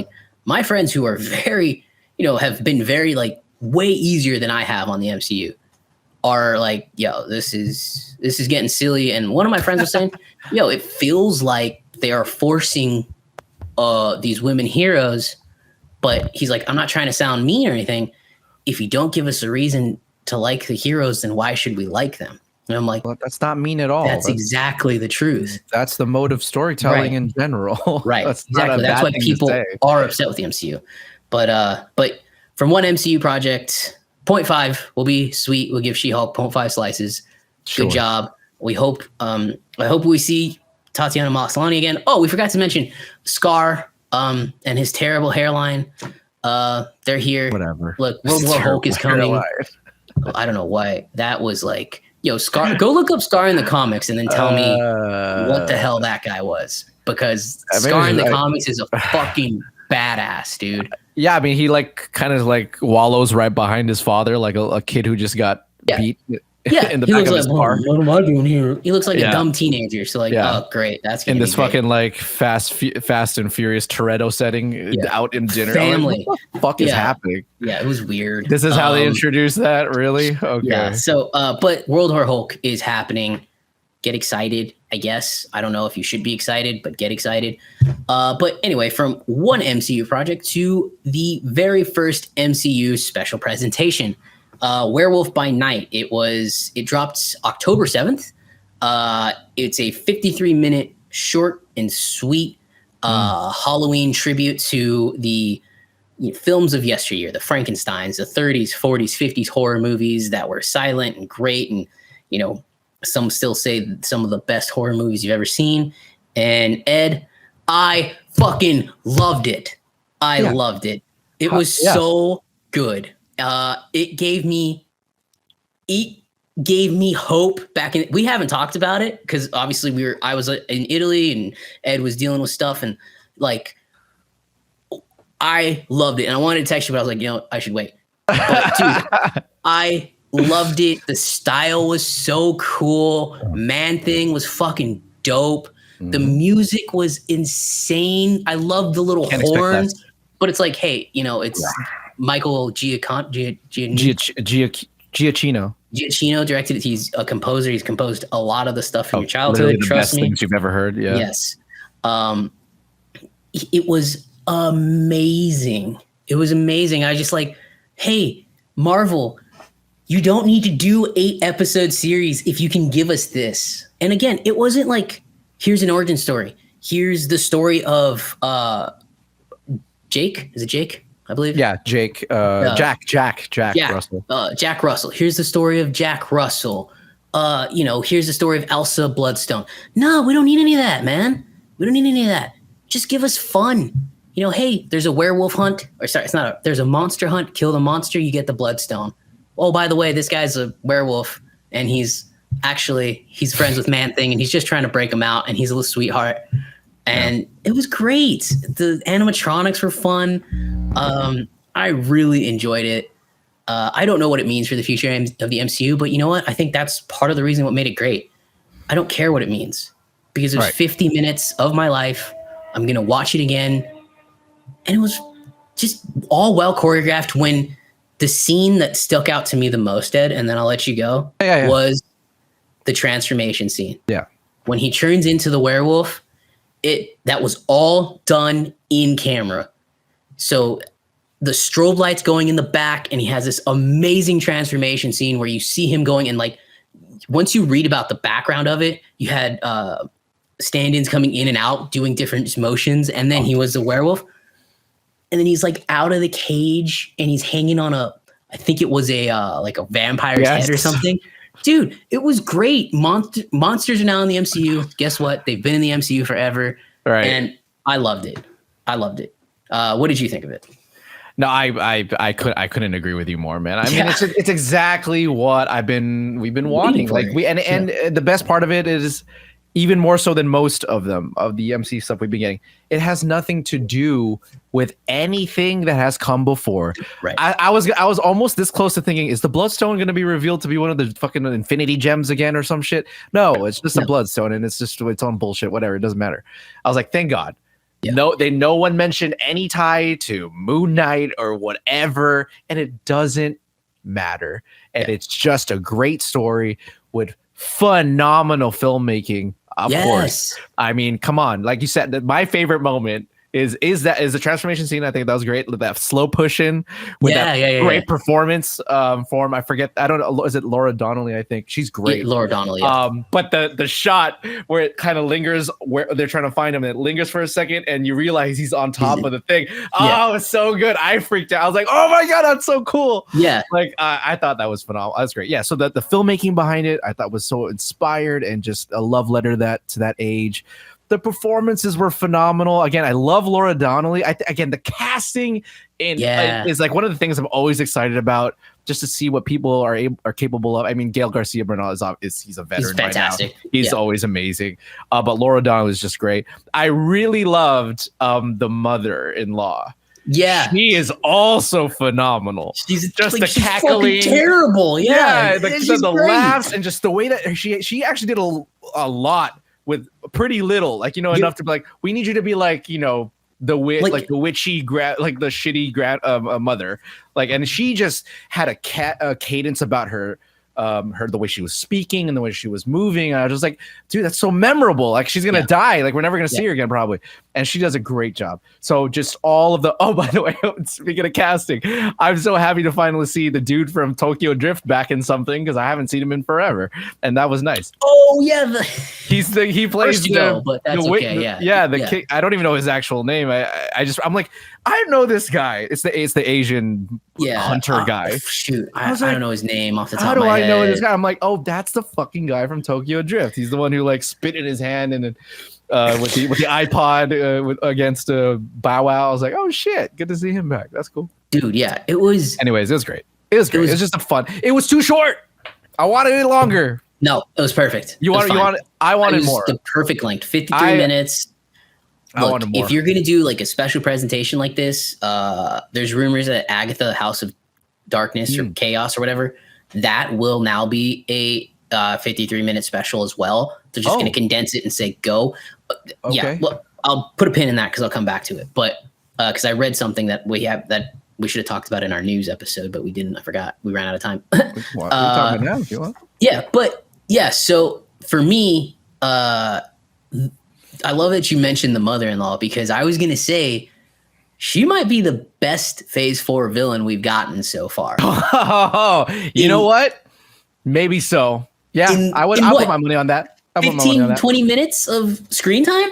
My friends who are very, have been very way easier than I have on the MCU are yo, this is getting silly. And one of my friends was saying, yo, it feels like they are forcing these women heroes, but he's like, I'm not trying to sound mean or anything. If you don't give us a reason to like the heroes, then why should we like them? And I'm like,
well, that's not mean at all.
That's exactly the truth.
That's the mode of storytelling in general.
Right.
That's
exactly. That's why people are upset with the MCU. But from one MCU project, 0.5 will be sweet. We'll give She-Hulk 0.5 slices. Good job. We hope. I hope we see Tatiana Maslany again. Oh, we forgot to mention Scar and his terrible hairline. They're here.
Whatever.
Look, World War Hulk is coming. I don't know why that was like. Yo, Scar. Go look up Scar in the comics and then tell me what the hell that guy was, because Scar in the comics is a fucking badass, dude.
Yeah, I mean, he like kind of like wallows right behind his father, like a kid who just got beat.
Yeah,
in the back of his car.
What am I doing here? He looks like a dumb teenager. So like, oh great, that's gonna
in
be
this
great.
fucking like fast and furious Toretto setting out in dinner.
Family.
Like, what the fuck is happening?
Yeah, it was weird.
This is how they introduced that, really? Okay.
Yeah. So, but World War Hulk is happening. Get excited, I guess. I don't know if you should be excited, but get excited. But anyway, from one MCU project to the very first MCU special presentation. Werewolf by Night. It dropped October 7th. It's a 53-minute short and sweet Halloween tribute to the films of yesteryear, the Frankensteins, the 30s, 40s, 50s horror movies that were silent and great. And, some still say some of the best horror movies you've ever seen. And Ed, I fucking loved it. I loved it. It was so good. It gave me hope back in. We haven't talked about it because obviously I was in Italy and Ed was dealing with stuff, and like I loved it and I wanted to text you, but I was like, I should wait. But dude, I loved it. The style was so cool. Man-Thing was fucking dope. The music was insane. I loved the little horns, but it's like, hey, it's Michael Giacchino. Giacchino directed it. He's a composer. He's composed a lot of the stuff from your childhood.
The best things you've ever heard. Yeah.
Yes. It was amazing. It was amazing. I was just like, hey, Marvel, you don't need to do 8-episode series if you can give us this. And again, it wasn't like, here's an origin story. Here's the story of Jake. Is it Jake? I believe.
Yeah, Jake. Jack Russell.
Jack Russell. Here's the story of Jack Russell. Here's the story of Elsa Bloodstone. No, we don't need any of that, man. We don't need any of that. Just give us fun. Hey, there's a werewolf hunt. Or sorry, it's not there's a monster hunt. Kill the monster, you get the Bloodstone. Oh, by the way, this guy's a werewolf, and he's friends with Man-Thing, and he's just trying to break him out, and he's a little sweetheart. And it was great. The animatronics were fun. I really enjoyed it. I don't know what it means for the future of the MCU, but you know what? I think that's part of the reason what made it great. I don't care what it means because it was 50 minutes of my life. I'm going to watch it again. And it was just all well choreographed. When the scene that stuck out to me the most, Ed, and then I'll let you go, was the transformation scene.
Yeah.
When he turns into the werewolf, that was all done in camera. So the strobe lights going in the back, and he has this amazing transformation scene where you see him going, and like once you read about the background of it, you had stand-ins coming in and out doing different motions, and then he was the werewolf. And then he's like out of the cage and he's hanging on I think it was like a vampire's head or something. Dude, it was great. Monsters are now in the MCU. Guess what? They've been in the MCU forever.
Right.
And I loved it. What did you think of it?
No, I couldn't agree with you more, man. I mean, it's exactly what we've been wanting. Like and the best part of it is, even more so than most of the MC stuff we've been getting, it has nothing to do with anything that has come before.
Right.
I was almost this close to thinking, is the Bloodstone going to be revealed to be one of the fucking Infinity Gems again or some shit? No, it's just a Bloodstone, and it's just its own bullshit. Whatever, it doesn't matter. I was like, thank God. Yeah. No one mentioned any tie to Moon Knight or whatever, and it doesn't matter. And it's just a great story with phenomenal filmmaking. Of course. I mean, come on. Like you said, my favorite moment is the transformation scene. I think that was great. That slow pushing with great performance form. I forget. I don't know. Is it Laura Donnelly? I think she's great.
Yeah, Laura Donnelly. Yeah.
But the shot where it kind of lingers where they're trying to find him, and it lingers for a second, and you realize he's on top of the thing. Oh, it's so good. I freaked out. I was like, oh my god, that's so cool.
Yeah.
Like I thought that was phenomenal. That's great. Yeah. So the filmmaking behind it, I thought was so inspired and just a love letter to that age. The performances were phenomenal. Again, I love Laura Donnelly. Again, the casting is like one of the things I'm always excited about, just to see what people are capable of. I mean, Gael Garcia Bernal he's a veteran.
He's fantastic.
Right now. He's always amazing. But Laura Donnelly is just great. I really loved the mother-in-law.
Yeah,
she is also phenomenal.
She's
just
like,
the cackling,
terrible. Yeah,
the laughs, and just the way that she actually did a lot with pretty little, like, you know, enough to be like, we need you to be like, you know, the witchy like the shitty mother, like, and she just had a cadence about her the way she was speaking and the way she was moving. And I was just like, dude, that's so memorable. Like, she's gonna die. Like, we're never gonna see her again, probably. And she does a great job. So just all of the by the way, speaking of casting, I'm so happy to finally see the dude from Tokyo Drift back in something, because I haven't seen him in forever, and that was nice.
Oh yeah,
he plays
but that's okay.
Kid, I don't even know his actual name. I'm like, I know this guy. It's the Asian hunter guy.
Shoot, I don't know his name off the top
how
of my
do
head.
I know this guy? I'm like, oh, that's the fucking guy from Tokyo Drift. He's the one who like spit in his hand and then with the iPod against Bow Wow. I was like, oh shit, good to see him back. That's cool,
dude. Yeah, it was.
Anyways, it was great. It was just a fun. It was too short. I wanted it longer.
No, it was perfect.
I wanted more.
The perfect length, 53 minutes. Look,
I wanted more.
If you're gonna do like a special presentation like this, there's rumors that Agatha House of Darkness or Chaos or whatever, that will now be a 53-minute special as well. They're just going to condense it and say go.
Okay.
Yeah, well, I'll put a pin in that because I'll come back to it. But because I read something that we should have talked about in our news episode, but we didn't. I forgot. We ran out of time.
We're talking now if you want.
Yeah, but yeah. So for me, I love that you mentioned the mother-in-law, because I was going to say she might be the best Phase 4 villain we've gotten so far.
You know what? Maybe so. Yeah, I'll put my money on that.
20 minutes of screen time?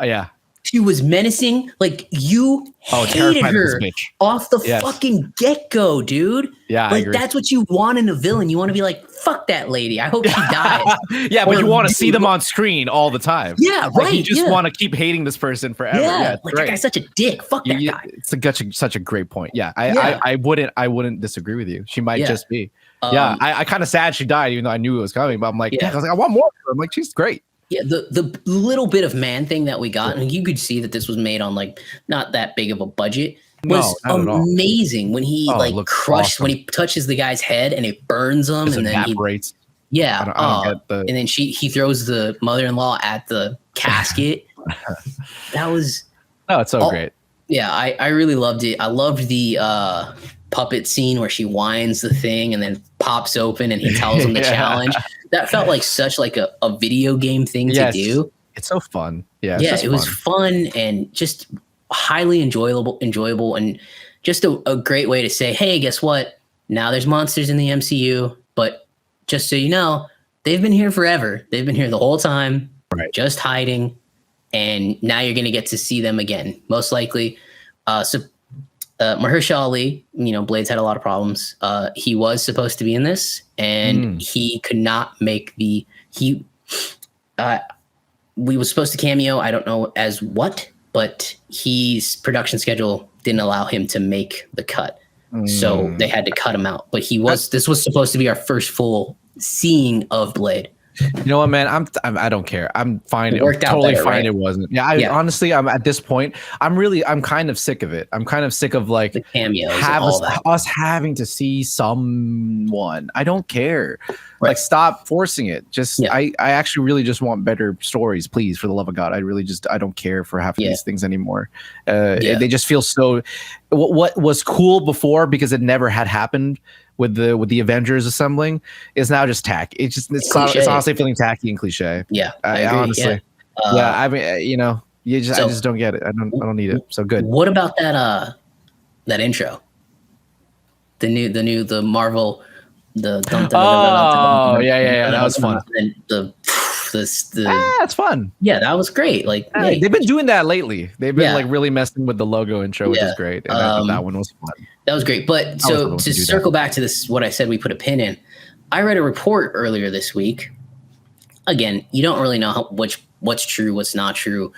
Yeah.
She was menacing. Like, you hated her off the fucking get-go, dude.
Yeah,
like, I agree. That's what you want in a villain. You want to be like, fuck that lady. I hope she dies.
Yeah, but you want to see them on screen all the time.
Yeah, right.
Like, you just want to keep hating this person forever. Yeah,
like, that guy's such a dick. Fuck that guy.
It's such a great point. Yeah, I wouldn't disagree with you. She might just be. I kind of sad she died, even though I knew it was coming. But I'm like, I was like, I want more of her. I'm like, she's great.
Yeah, the little bit of man thing that we got, and you could see that this was made on like not that big of a budget, was amazing when he when he touches the guy's head and it burns him, and then
evaporates.
And then he throws the mother-in-law at the casket. That was
it's so great.
Yeah, I really loved it. I loved the puppet scene where she winds the thing and then pops open and he tells him the challenge. That felt like such like a video game thing to do.
It's so fun. Yeah,
it was fun and just highly enjoyable, and just a great way to say, hey, guess what? Now there's monsters in the MCU, but just so you know, they've been here forever. They've been here the whole time, just hiding, and now you're going to get to see them again, most likely. Mahershala Ali, Blades had a lot of problems. He was supposed to be in this, and he could not make we was supposed to cameo. I don't know as what, but his production schedule didn't allow him to make the cut. So they had to cut him out. But this was supposed to be our first full seeing of Blade.
You know what, man? I don't care. I'm fine.
It worked out
totally
better,
fine.
right?
It wasn't. Yeah, honestly, I'm at this point. I'm kind of sick of it. I'm kind of sick of like
the cameos,
us having to see someone. I don't care. Like, stop forcing it. Just I actually really just want better stories, please, for the love of God. I don't care for half of these things anymore. They just feel so. What was cool before, because it never had happened with the Avengers assembling, is now just tack. It's honestly feeling tacky and cliche.
Yeah,
I honestly. I mean, I just don't get it. I don't need it. So good.
What about that intro? The Marvel,
yeah, that was fun.
And
it's fun.
Yeah, that was great. Like, hey,
they've been doing that lately. They've been like really messing with the logo intro, which is great. And I thought that one was fun.
That was great. But so to circle back to this, what I said, we put a pin in. I read a report earlier this week. Again, you don't really know what's true, what's not true.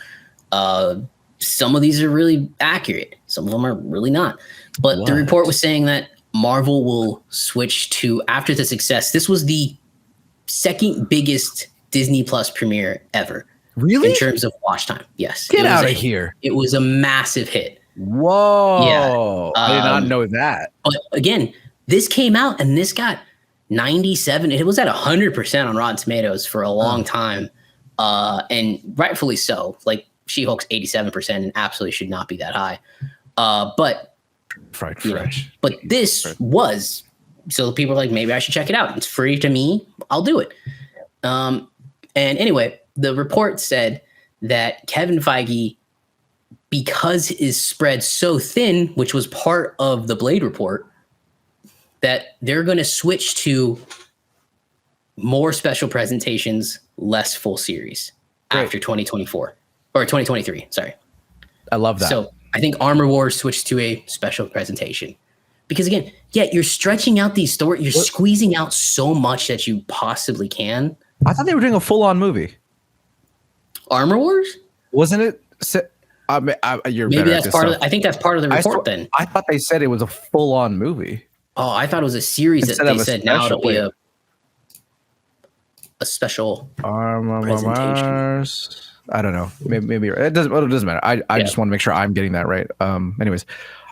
Some of these are really accurate. Some of them are really not. But the report was saying that Marvel will switch to, after the success, this was the second biggest Disney Plus premiere ever.
Really?
In terms of watch time. Yes.
Get out of here.
It was a massive hit.
Whoa.
Yeah.
I did not know that.
But again, this came out and this got 97. It was at 100% on Rotten Tomatoes for a long time. And rightfully so. Like, She-Hulk's 87% and absolutely should not be that high. But
fresh.
But this was, so people are like, maybe I should check it out. It's free to me. I'll do it. And anyway, the report said that Kevin Feige, because is spread so thin, which was part of the Blade report, that they're going to switch to more special presentations, less full series after 2024 or 2023. Sorry.
I love that.
So I think Armor Wars switched to a special presentation because again, you're stretching out these stories. You're squeezing out so much that you possibly can.
I thought they were doing a full-on movie.
Armor Wars?
Wasn't it? You're
maybe that's part of. I think that's part of the report. Then
I thought they said it was a full-on movie.
Oh, I thought it was a series that they said now it'll be a special presentation.
I don't know. Maybe it doesn't matter. I just want to make sure I'm getting that right. Anyways,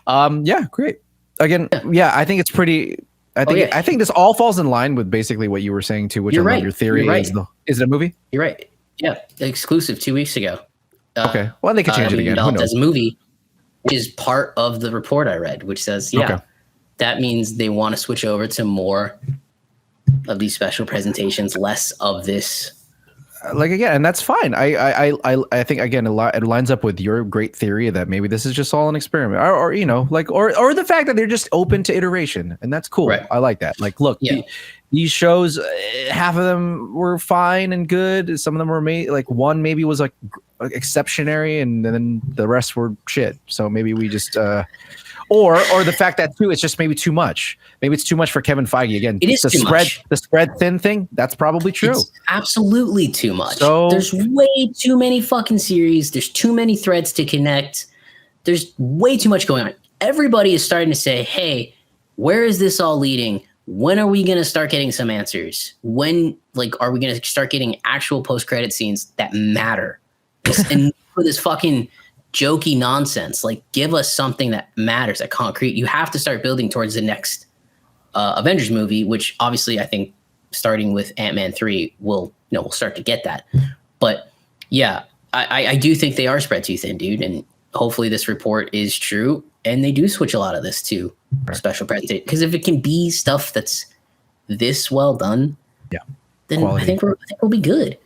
yeah, great. Again, I think it's pretty. I think this all falls in line with basically what you were saying too, which your theory is it a movie?
You're right. Yeah, exclusive 2 weeks ago.
Okay. Well, they could change it again. Who knows?
As a movie, which is part of the report I read, which says, that means they want to switch over to more of these special presentations, less of this.
Like, again, and that's fine. I think again it lines up with your great theory that maybe this is just all an experiment, or the fact that they're just open to iteration, and that's cool. Right. I like that. Like, look, these shows, half of them were fine and good. Some of them were one maybe was like exceptionary, and then the rest were shit. So maybe we just. Or the fact that too, it's just maybe too much. Maybe it's too much for Kevin Feige. Again,
it is too much.
The spread thin thing, that's probably true.
It's absolutely too much. So, there's way too many fucking series. There's too many threads to connect. There's way too much going on. Everybody is starting to say, hey, where is this all leading? When are we going to start getting some answers? When, are we going to start getting actual post-credit scenes that matter? And for this fucking jokey nonsense, give us something that matters, that concrete. You have to start building towards the next Avengers movie, which obviously I think starting with Ant-Man 3 we'll start to get that. But yeah, I do think they are spread too thin, dude. And hopefully this report is true and they do switch a lot of this to special presentation. Because if it can be stuff that's this well done, then quality. I think we'll be good.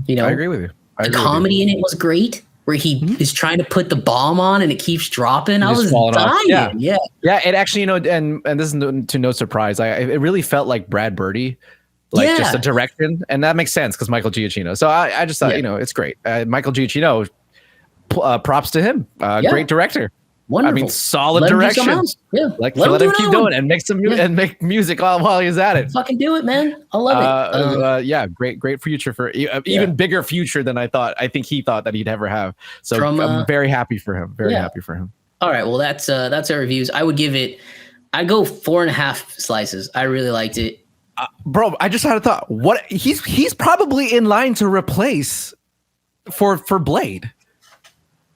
I
agree with you.
The comedy in it was great. Where he is trying to put the bomb on and it keeps dropping. I was dying. Yeah.
It actually, and this is to no surprise. It really felt like Brad Birdy, just the direction, and that makes sense because Michael Giacchino. So I just thought, it's great. Michael Giacchino, props to him. Great director.
Wonderful.
I mean, solid direction. Let him keep doing it and make and make music while he's at it.
Fucking do it, man. I love
it. Great future for even bigger future than I think he thought that he'd ever have. So I'm very happy for him. Very happy for him.
All right, well that's our reviews. I'd go 4.5 slices. I really liked it,
bro. I just had a thought. What he's probably in line to replace for Blade.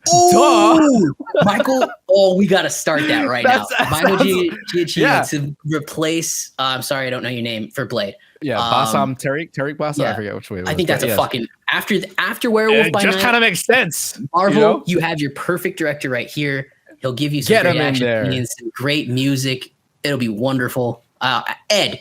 Oh, Michael! Oh, we got to start that right now. Michael Giacchino to replace. I'm sorry, I don't know your name for Blade.
Yeah, Bassam Tariq Bassam. I forget which way.
I think that's a fucking after Werewolf by Night. It
just kind of makes sense.
Marvel, you have your perfect director right here. He'll give you some great action scenes, some great music. It'll be wonderful. Ed,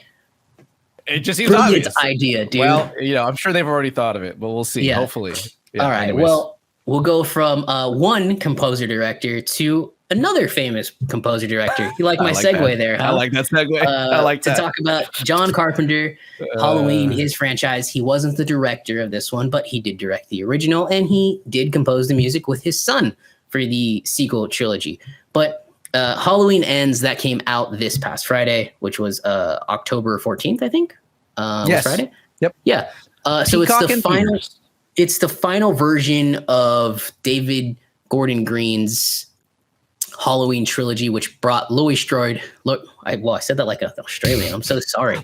it just seems obvious.
Idea, dude.
Well, I'm sure they've already thought of it, but we'll see. Hopefully.
All right. Anyways. Well. we'll go from one composer director to another famous composer director. You like my segue there, huh?
I like that segue. I like
to
that.
talk about John Carpenter, Halloween, his franchise. He wasn't the director of this one, but he did direct the original, and he did compose the music with his son for the sequel trilogy. But Halloween Ends, that came out this past Friday, which was October 14th, I think.
Yes.
Friday.
Yep.
Yeah. So it's the final version of David Gordon Green's Halloween trilogy, which brought Laurie Strode. Look, I said that like an Australian. I'm so sorry.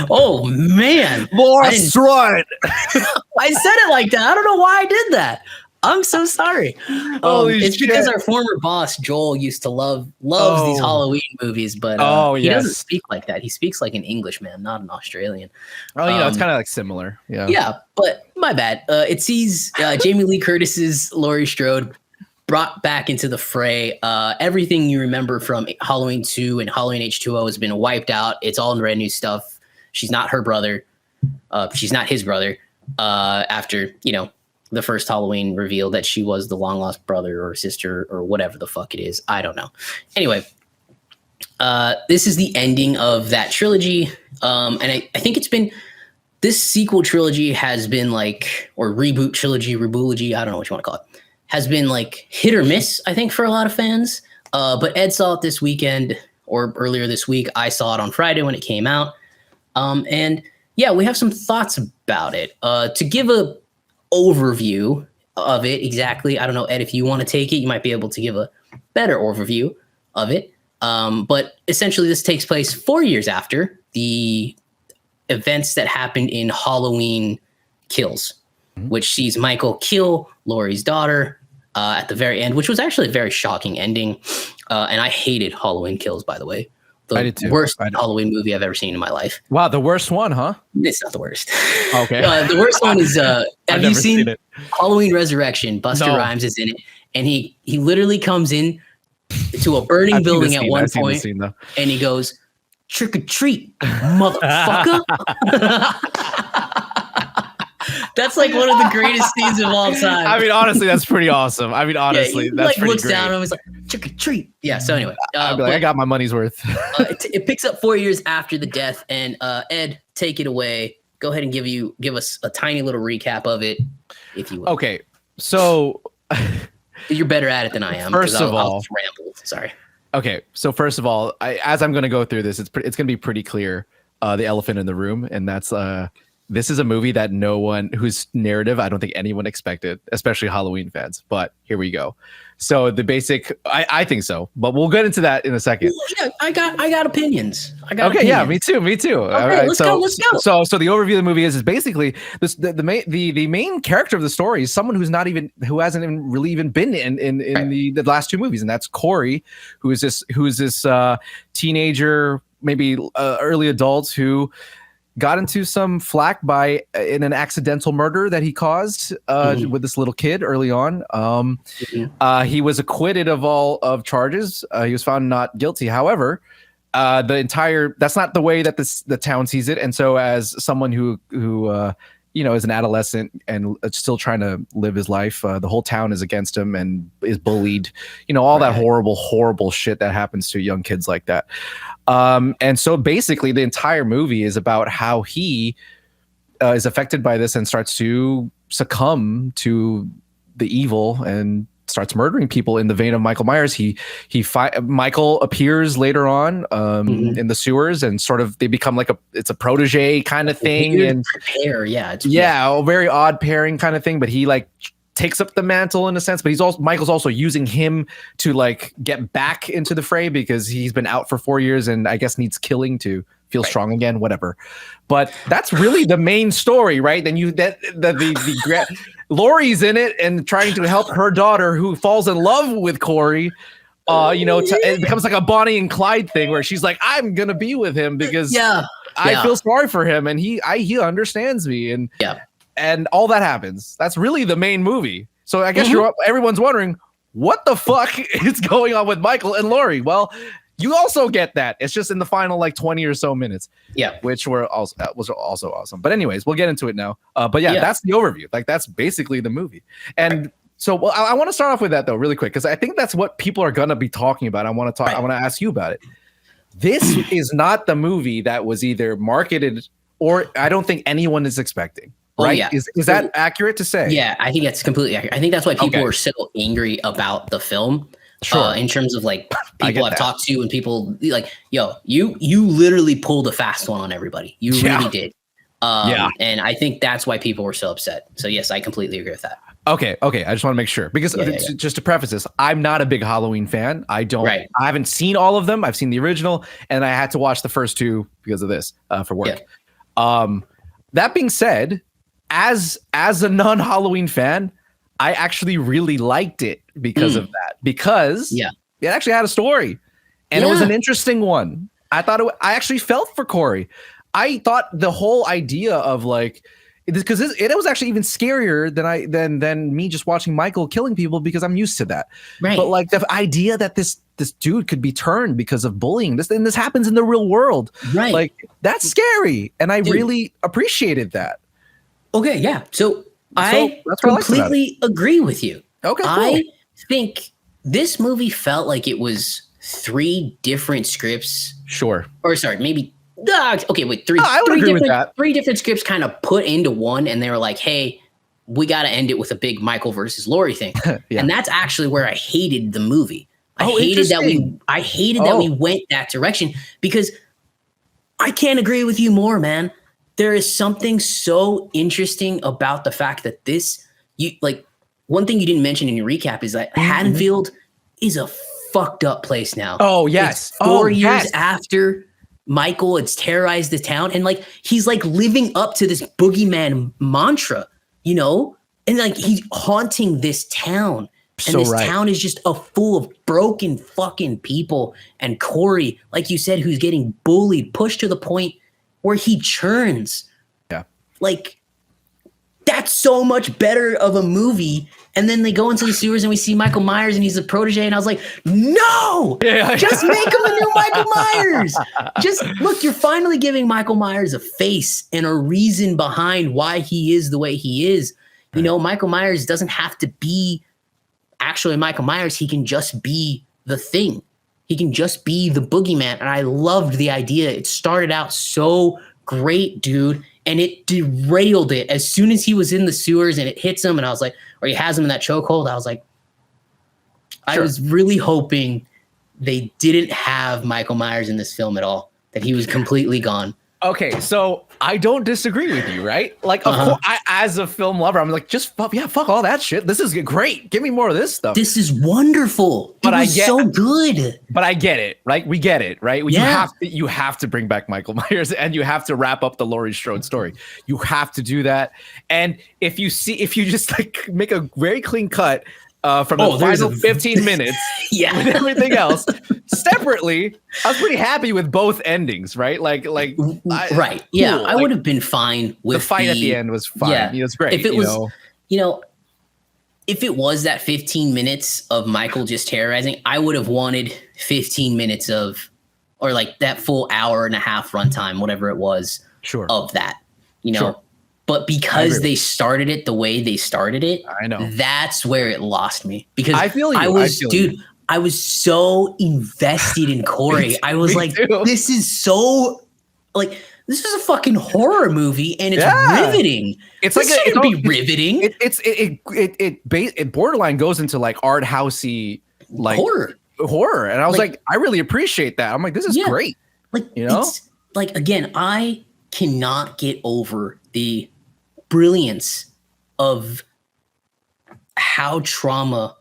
Oh man,
Laurie Strode.
I said it like that. I don't know why I did that. I'm so sorry. It's because our former boss Joel used to loves these Halloween movies, but he doesn't speak like that. He speaks like an Englishman, not an Australian.
It's kind of like similar. Yeah.
Yeah, but my bad. It sees Jamie Lee Curtis's Laurie Strode brought back into the fray. Everything you remember from Halloween 2 and Halloween H2O has been wiped out. It's all brand new stuff. She's not her brother. She's not his brother. After the first Halloween revealed that she was the long lost brother or sister or whatever the fuck it is. I don't know. Anyway, this is the ending of that trilogy. And I think this sequel trilogy has been or reboot trilogy, reboology, I don't know what you want to call it, has been hit or miss, I think, for a lot of fans. But Ed saw it this weekend or earlier this week. I saw it on Friday when it came out. And yeah, we have some thoughts about it. To give a overview of it exactly, I don't know, Ed, if you want to take it, you might be able to give a better overview of it. But essentially this takes place 4 years after the events that happened in Halloween Kills, which sees Michael kill Laurie's daughter at the very end, which was actually a very shocking ending. And I hated Halloween Kills, by the way.
I did too.
Worst Halloween movie I've ever seen in my life.
Wow, the worst one, huh?
It's not the worst.
Okay.
The worst one is have you seen
it.
Halloween Resurrection? Busta Rhymes is in it, and he literally comes in to a burning building at one point, and he goes, "Trick or treat, motherfucker." That's one of the greatest scenes of all time.
I mean, honestly, that's pretty awesome. I mean, honestly, that's pretty
looks
great.
down and he's like, trick or treat. Yeah. So anyway,
I got my money's worth.
It picks up 4 years after the death, and Ed, take it away. Go ahead and give us a tiny little recap of it, if you will.
Okay, so
you're better at it than I am.
First of all,
I'll just ramble. Sorry.
Okay, so first of all, as I'm going to go through this, it's going to be pretty clear the elephant in the room, and that's this is a movie that no one whose narrative I don't think anyone expected, especially Halloween fans. But here we go. So the basic, I think so, but we'll get into that in a second.
Yeah, I got opinions.
Yeah, me too.
Okay, let's go.
So the overview of the movie is basically this: the main character of the story is someone who hasn't even really been in the last two movies, and that's Corey, who is this teenager, maybe early adult who got into some flack in an accidental murder that he caused with this little kid early on. He was acquitted of charges. He was found not guilty. However, that's not the way that the town sees it. And so, as someone who is an adolescent and still trying to live his life, the whole town is against him and is bullied. That horrible shit that happens to young kids like that. And so basically the entire movie is about how he is affected by this and starts to succumb to the evil and starts murdering people in the vein of Michael Myers. Michael appears later on in the sewers, and sort of they become it's a protege kind of thing. And
pair,
a very odd pairing kind of thing. But he takes up the mantle in a sense, but Michael's also using him to get back into the fray because he's been out for 4 years and I guess needs killing to feel strong again, whatever. But that's really the main story, right? Then Laurie's in it and trying to help her daughter who falls in love with Corey. It becomes like a Bonnie and Clyde thing where she's like, I'm gonna be with him because I feel sorry for him and he understands me, and all that happens. That's really the main movie. So I guess everyone's wondering what the fuck is going on with Michael and Laurie. Well, You also get that. It's just in the final like 20 or so minutes.
Yeah.
Which was also awesome. But anyways, we'll get into it now. But yeah, that's the overview. Like that's basically the movie. And so I want to start off with that though, really quick, because I think that's what people are gonna be talking about. I want to ask you about it. This is not the movie that was either marketed or I don't think anyone is expecting. Right?
Oh, yeah.
Is that accurate to say?
Yeah, I think that's completely accurate. I think that's why people are so angry about the film.
Sure.
In terms of like people I've talked to and people like, yo, you literally pulled a fast one on everybody. You really did. And I think that's why people were so upset. So yes, I completely agree with that. Okay.
I just want to make sure because just to preface this, I'm not a big Halloween fan. I haven't seen all of them. I've seen the original and I had to watch the first two because of this for work. Yeah. That being said, as a non-Halloween fan, I actually really liked it because of that. Because it actually had a story, and it was an interesting one. I actually felt for Corey. I thought the whole idea of like, because it was actually even scarier than me just watching Michael killing people because I'm used to that. Right. But like the idea that this dude could be turned because of bullying, this happens in the real world. Right. Like that's scary, and I really appreciated that.
Okay. Yeah. So I completely agree with you. Okay, cool. I think this movie felt like it was 3 different scripts.
Sure.
Or sorry, maybe. Okay, wait. Three different scripts kind of put into one, and they were like, "Hey, we got to end it with a big Michael versus Laurie thing." And that's actually where I hated the movie. I hated that we went that direction because I can't agree with you more, man. There is something so interesting about the fact that one thing you didn't mention in your recap is that Haddonfield is a fucked up place now.
Oh, yes.
It's 4 years after Michael had terrorized the town. And like, he's like living up to this boogeyman mantra, you know? And like, he's haunting this town. And this town is just full of broken fucking people. And Corey, like you said, who's getting bullied, pushed to the point where he churns. Yeah. Like, that's so much better of a movie. And then they go into the sewers and we see Michael Myers and he's a protege. And I was like, no, just make him a new Michael Myers. Just look, you're finally giving Michael Myers a face and a reason behind why he is the way he is. You know, Michael Myers doesn't have to be actually Michael Myers. He can just be the thing. He can just be the boogeyman. And I loved the idea. It started out so great, dude. And it derailed it as soon as he was in the sewers and it hits him. And I was like, or he has him in that chokehold. I was like, I was really hoping they didn't have Michael Myers in this film at all, that he was completely gone.
Okay, so I don't disagree with you, right? Like, of course, as a film lover, I'm like, fuck all that shit. This is great. Give me more of this stuff.
This is wonderful. But it was so good.
But I get it, right? We get it, right? You have to bring back Michael Myers, and you have to wrap up the Laurie Strode story. You have to do that. And if you just like make a very clean cut from the final 15 minutes with everything else separately, I was pretty happy with both endings, right? Right.
Yeah. I would have been fine with
the fight at the end was fine. Yeah. It was great.
If it was, if it was that 15 minutes of Michael just terrorizing, I would have wanted 15 minutes or like that full hour and a half runtime, whatever it was of that, But because they started it the way they started it,
I know
that's where it lost me. Because
I
was so invested in Corey. I was like, this is so like this is a fucking horror movie, and it's riveting. It's this like be riveting.
It borderline goes into like art housey like horror, and I was like, I really appreciate that. I'm like, this is great.
Like it's like again, I cannot get over the brilliance of how trauma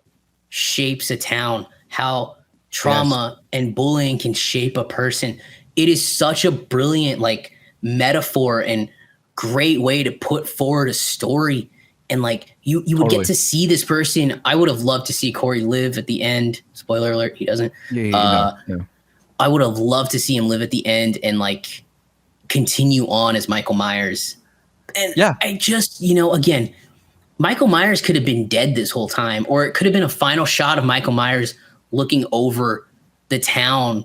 shapes a town, how trauma and bullying can shape a person. It is such a brilliant like metaphor and great way to put forward a story. And like you would get to see this person. I would have loved to see Corey live at the end. Spoiler alert, he doesn't. I would have loved to see him live at the end and like continue on as Michael Myers. And I just, again, Michael Myers could have been dead this whole time, or it could have been a final shot of Michael Myers looking over the town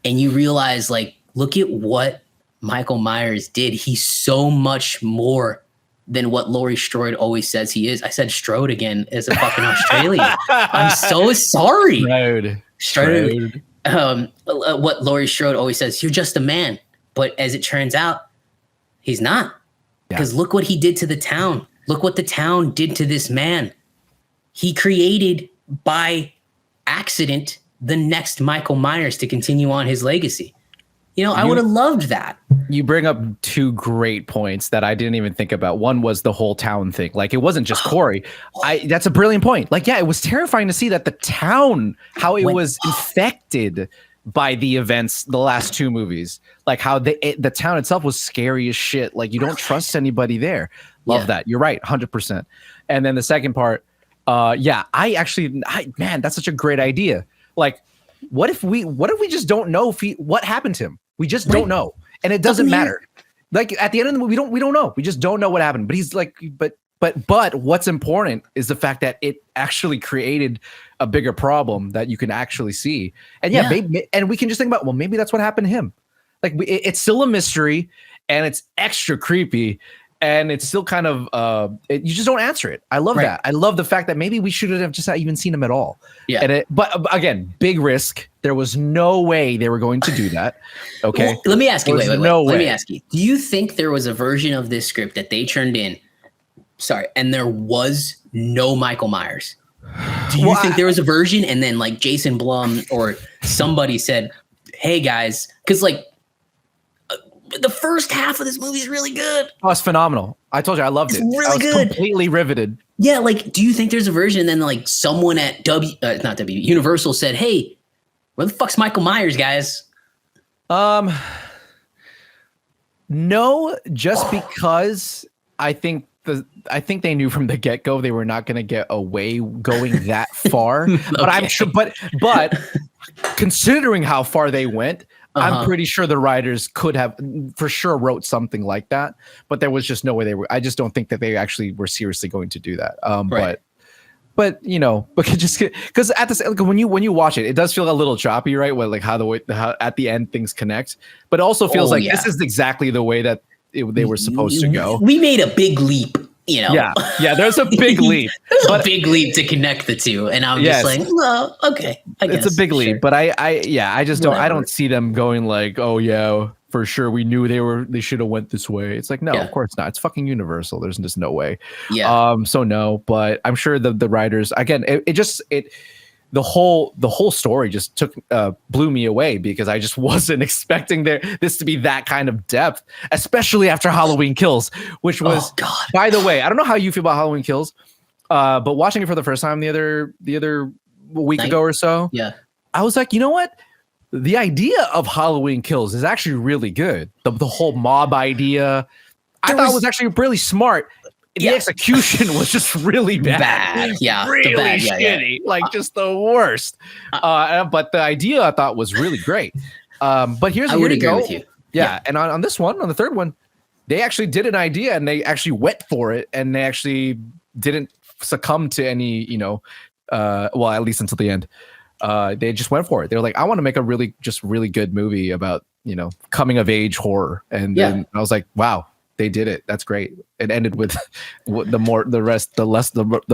and you realize, like, look at what Michael Myers did. He's so much more than what Laurie Strode always says he is. I said Strode again as a fucking Australian. I'm so sorry.
Strode.
What Laurie Strode always says, you're just a man. But as it turns out, he's not. Because look what he did to the town. Look what the town did to this man. He created, by accident, the next Michael Myers to continue on his legacy. You know, I would have loved that.
You bring up two great points that I didn't even think about. One was the whole town thing. Like, it wasn't just Corey. That's a brilliant point. Like, yeah, it was terrifying to see that the town, how it was infected by the events, the last two movies. Like, how the town itself was scary as shit. Like, you don't trust anybody there. Love that. You're right, 100%. And then the second part, man, that's such a great idea. Like, what if we just don't know what happened to him? We just don't know, and it doesn't matter. Like, at the end of the movie, we don't know. We just don't know what happened. But he's like, but what's important is the fact that it actually created a bigger problem that you can actually see. And maybe, and we can just think about, well, maybe that's what happened to him. Like, it's still a mystery, and it's extra creepy. And it's still kind of, you just don't answer it. I love that. I love the fact that maybe we shouldn't have just not even seen him at all. Yeah. But again, big risk. There was no way they were going to do that. Okay.
Well, let me ask you. Wait. Let me ask you. Do you think there was a version of this script that they turned in? Sorry, and there was no Michael Myers? Do you think there was a version, and then like Jason Blum or somebody said, "Hey guys," because like, the first half of this movie is really good.
Oh, it's phenomenal. I told you, I loved it.
Really
I was
good.
Completely riveted.
Yeah, like, do you think there's a version, and then like someone at Universal said, "Hey, where the fuck's Michael Myers, guys?"
No, just because I think they knew from the get-go they were not going to get away going that far. But I'm sure, but considering how far they went, I'm pretty sure the writers could have for sure wrote something like that, but there was just no way they were. I just don't think that they actually were seriously going to do that. But you know, because at this, like, when you watch it, it does feel a little choppy, right? Well, like how at the end things connect, but it also feels this is exactly the way that they were supposed to go.
We made a big leap. You know,
yeah. There's a big leap.
A big leap to connect the two, and I'm just like, well, okay, I guess
it's a big leap. But I just don't. I don't see them going like, oh yeah, for sure. We knew they should have went this way. It's like, no, of course not. It's fucking Universal. There's just no way. Yeah. So no, but I'm sure the writers again. The whole story just blew me away because I just wasn't expecting this to be that kind of depth, especially after Halloween Kills, which was, by the way, I don't know how you feel about Halloween Kills, but watching it for the first time the other week ago or so, I was like, you know what? The idea of Halloween Kills is actually really good. The whole mob idea, I thought was actually really smart. The execution was just really bad. Really shitty. Like just the worst. But the idea I thought was really great. But I would agree with you. Yeah. And on this one, on the third one, they actually did an idea and they actually went for it and they actually didn't succumb to any, well, at least until the end. They just went for it. They were like, I want to make a really good movie about, coming of age horror. And then I was like, wow. They did it. That's great. It ended with the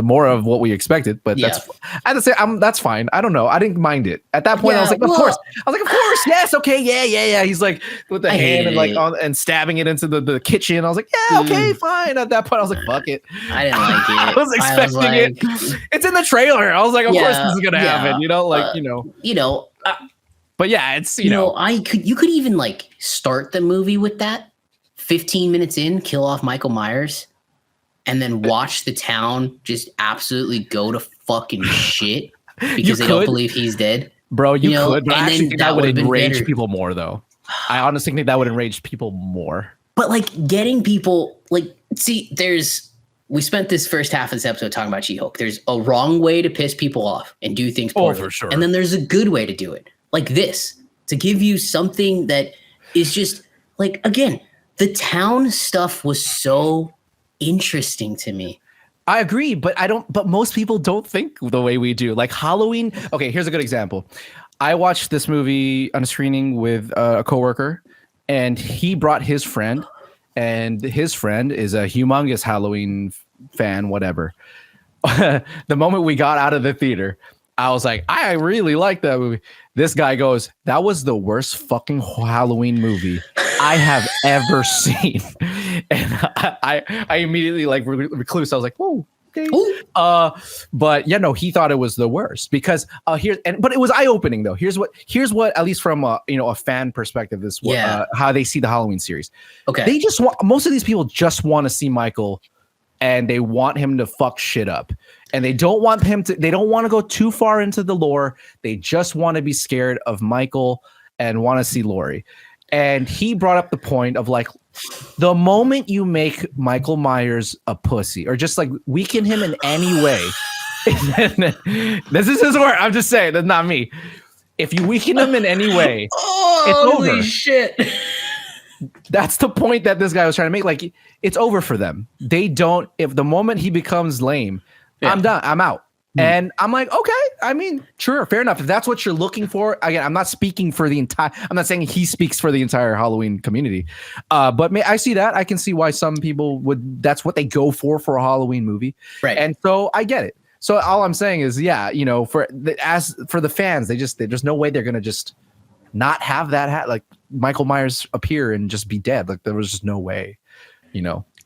more of what we expected. But that's, I had to say, that's fine. I don't know. I didn't mind it at that point. I was like, of course. Of course. Yes. Okay. Yeah. He's like with the hand and like and stabbing it into the kitchen. I was like, yeah. Okay. Fine. At that point, I was like, fuck it.
I didn't like it.
I was expecting it. It's in the trailer. I was like, of course this is gonna happen. But yeah, it's
you could even like start the movie with that. 15 minutes in, kill off Michael Myers, and then watch the town just absolutely go to fucking shit because they don't believe he's dead.
Bro, you could, but I actually think that would enrage people more, though. I honestly think that would enrage people more.
But like getting people, we spent this first half of this episode talking about She-Hulk. There's a wrong way to piss people off and do things poorly.
For sure.
And then there's a good way to do it. Like this, to give you something that is just like, again, the town stuff was so interesting to me.
I agree, but most people don't think the way we do. Like Halloween. Okay, here's a good example. I watched this movie on a screening with a coworker, and he brought his friend, and his friend is a humongous Halloween fan, whatever. The moment we got out of the theater, I was like, I really like that movie. This guy goes, that was the worst fucking Halloween movie I have ever seen. And I immediately like recluse. I was like, whoa. Okay. But yeah, no, he thought it was the worst because but it was eye-opening though. Here's what at least from a fan perspective is what how they see the Halloween series. Okay, they just want, most of these people just want to see Michael, and they want him to fuck shit up, and they don't want to go too far into the lore. They just want to be scared of Michael and want to see Laurie. And he brought up the point of like, the moment you make Michael Myers a pussy or just like weaken him in any way, this is his word. I'm just saying, that's not me. If you weaken him in any way, it's over.
Holy shit.
That's the point that this guy was trying to make. Like, it's over for them. They don't, if the moment he becomes lame, I'm done. I'm out. And I'm like, okay, I mean, sure, fair enough. If that's what you're looking for, again, I'm not speaking for the entire, I'm not saying he speaks for the entire Halloween community. But I see that. I can see why some people that's what they go for a Halloween movie. Right. And so I get it. So all I'm saying is, for the fans, there's no way they're going to just not have that like Michael Myers appear and just be dead. Like there was just no way,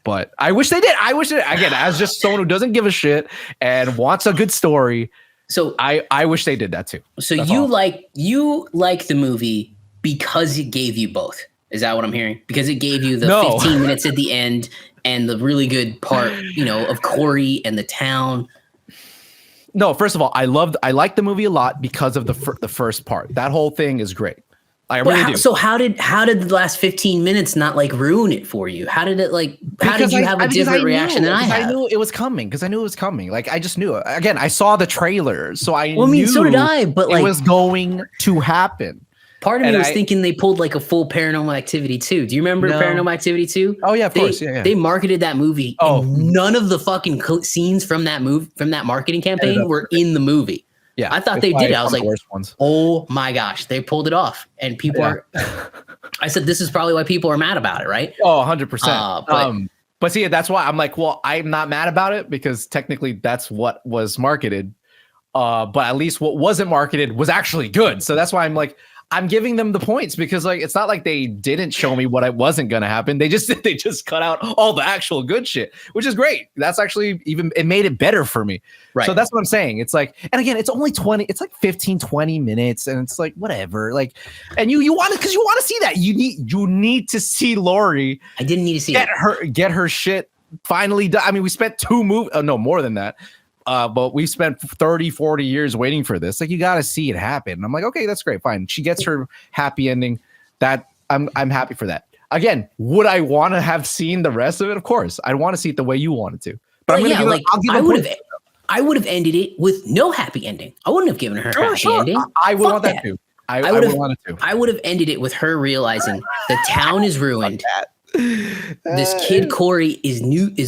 But I wish they did. Again, as just someone who doesn't give a shit and wants a good story. So I wish they did that too.
So you like the movie because it gave you both. Is that what I'm hearing? Because it gave you the 15 minutes at the end and the really good part, of Corey and the town.
No, first of all, I liked the movie a lot because of the first part. That whole thing is great. I really do.
So how did the last 15 minutes not like ruin it for you? How did it how did you have a different reaction than I had?
I knew it was coming because I knew it was coming. Like I just knew it. Again, I saw the trailer, so I
Well, I mean, so did I, but
it was going to happen.
Part of me was thinking they pulled like a full Paranormal Activity 2. Do you remember Paranormal Activity 2?
Oh yeah, of course. Yeah.
They marketed that movie. Oh, and none of the fucking scenes from that marketing campaign were in the movie. Yeah, I thought they did. I was like, oh my gosh, they pulled it off. And people are, I said, this is probably why people are mad about it, right?
Oh, 100%. But see, that's why I'm like, well, I'm not mad about it because technically that's what was marketed. But at least what wasn't marketed was actually good. So that's why I'm like, I'm giving them the points because like it's not like they didn't show me what wasn't going to happen. They just cut out all the actual good shit, which is great. That's actually it made it better for me. Right. So that's what I'm saying. It's like, and again, it's only 15, 20 minutes and it's like whatever. Like, and you want it because you want to see that. You need to see Laurie.
I didn't need to see
get her shit finally done. I mean, we spent more than that. But we've spent 30, 40 years waiting for this. Like, you got to see it happen. And I'm like, okay, that's great. Fine. She gets her happy ending. That I'm happy for that. Again, would I want to have seen the rest of it? Of course. I want to see it the way you wanted to. But I'm going to
I would have ended it with no happy ending. I wouldn't have given her a happy ending.
I would want that too. I
would have ended it with her realizing the town is ruined. This kid Corey is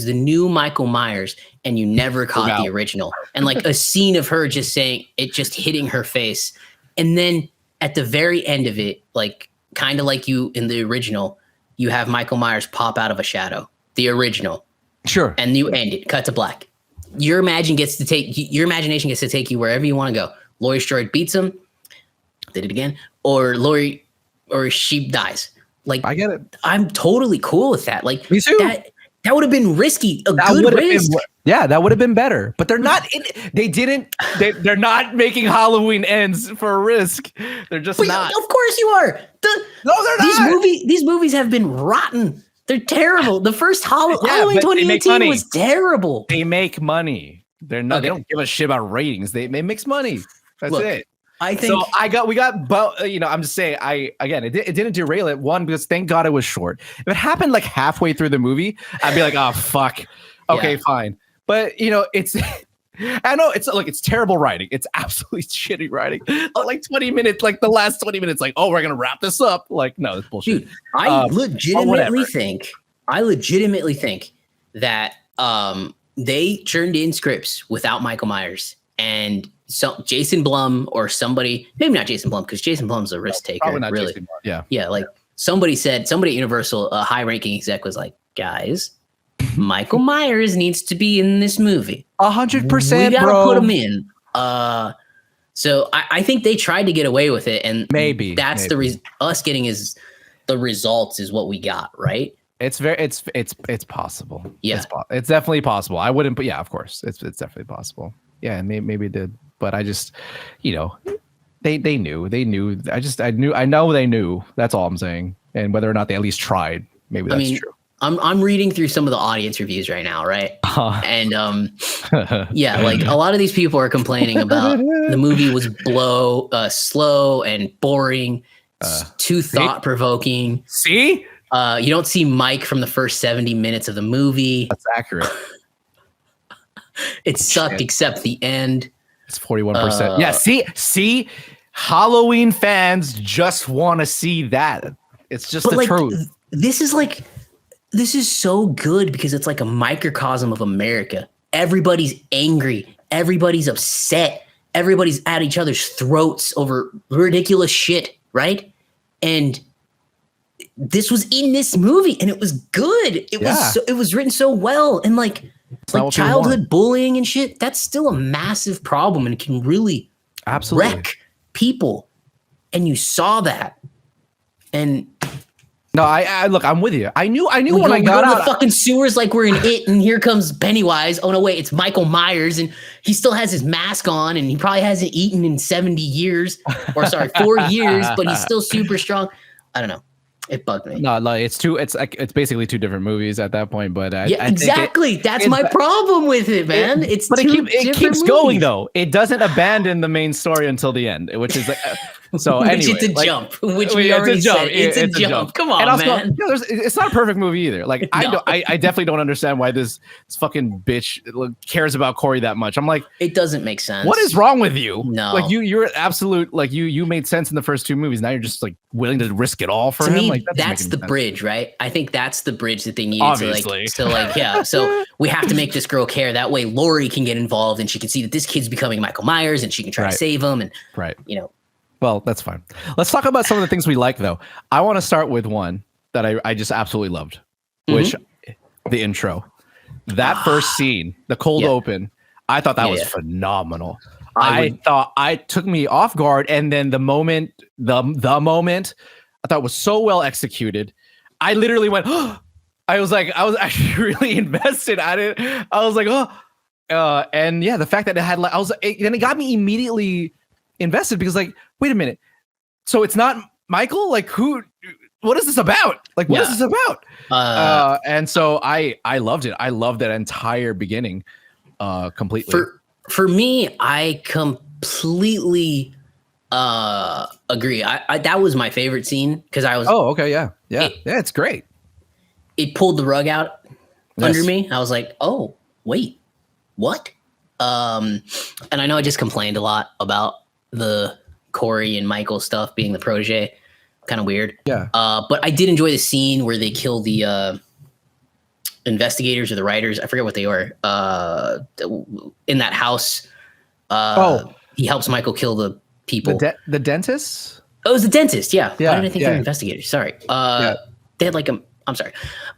the new Michael Myers, and you never caught the original. And like a scene of her just saying it, just hitting her face, and then at the very end of it, like kind of like you in the original, you have Michael Myers pop out of a shadow. The original,
sure,
and you end it, cut to black. Your imagination gets to take you wherever you want to go. Laurie Strode beats him, did it again, or she dies. Like, I get it. I'm totally cool with that. Like,
me too.
That would have been risky. Good risk.
That would have been better. But they're not. They're not making Halloween ends for a risk. They're just not.
Of course you are.
No, they're not.
These movies have been rotten. They're terrible. The first Halloween 2018 was terrible.
They make money. They're not. Okay. They don't give a shit about ratings. They make money. That's it.
I think
so. We got, but I'm just saying. It didn't derail it. One, because thank God it was short. If it happened like halfway through the movie, I'd be like, oh fuck, okay, fine. But it's, I know it's terrible writing. It's absolutely shitty writing. Like 20 minutes, like the last 20 minutes, like, oh, we're gonna wrap this up. Like, no, it's bullshit.
Dude, I legitimately think that they churned in scripts without Michael Myers and Jason Blum or somebody, maybe not Jason Blum, because Jason Blum's a risk taker.
Probably not
really.
Jason Blum. Yeah.
Yeah. Like somebody at Universal, a high ranking exec was like, guys, Michael Myers needs to be in this movie.
100%.
We gotta
bro.
put him in. So I think they tried to get away with it, and
maybe
that's us getting is the results is what we got, right?
It's possible.
Yeah,
it's definitely possible. I wouldn't, but yeah, of course, it's definitely possible. Yeah, and maybe it did, but I just, they knew. I know they knew. That's all I'm saying. And whether or not they at least tried, maybe that's true.
I'm reading through some of the audience reviews right now, right? And yeah, like a lot of these people are complaining about the movie was slow and boring, too thought provoking.
See,
you don't see Mike from the first 70 minutes of the movie.
That's accurate.
It sucked except the end.
It's 41%. Yeah, see, Halloween fans just want to see that. It's just the truth.
This is so good because it's like a microcosm of America. Everybody's angry. Everybody's upset. Everybody's at each other's throats over ridiculous shit, right? And this was in this movie, and it was good. It was written so well, and like childhood bullying and shit. That's still a massive problem, and can really wreck people. And you saw that, and.
No, I look, I'm with you. I knew when I got out
the fucking sewers like we're in It, and here comes Pennywise. Oh no, wait, it's Michael Myers, and he still has his mask on, and he probably hasn't eaten in 70 years, or sorry, 4 years, but he's still super strong. I don't know. It bugged me.
No, it's basically two different movies at that point. But I
exactly. That's my problem with it, man.
It keeps going though. It doesn't abandon the main story until the end, which is like. So anyway,
it's a jump. Which we already said. It's a jump. Come on, also, man.
It's not a perfect movie either. Like I definitely don't understand why this fucking bitch cares about Corey that much. I'm like,
it doesn't make sense.
What is wrong with you?
No,
like you're absolute. Like you made sense in the first two movies. Now you're just like willing to risk it all for him.
Me,
like
that's the bridge, right? I think that's the bridge that they needed.
Obviously.
So we have to make this girl care. That way, Lori can get involved, and she can see that this kid's becoming Michael Myers, and she can try to save him. And
Well, that's fine. Let's talk about some of the things we like, though. I want to start with one that I just absolutely loved, which the intro. That first scene, the cold open, I thought that was phenomenal. I thought it took me off guard, and then the moment, I thought it was so well executed. I literally went, I was actually really invested at it. I was like, and yeah, the fact that it had then it got me immediately invested because wait a minute, so it's not Michael? Like what is this about? Like what is this about? And so I loved it. I loved that entire beginning completely.
For me, I completely agree. I that was my favorite scene because I was
it's great.
It pulled the rug out under me. I was like, oh wait, what? And I know I just complained a lot about the Corey and Michael stuff being the protege, kind of weird.
Yeah.
But I did enjoy the scene where they kill the investigators or the writers. I forget what they were. In that house. He helps Michael kill the people.
The dentist?
Oh, it was the dentist. Yeah.
Yeah.
Why did I think they were investigators? Sorry. They had I'm sorry.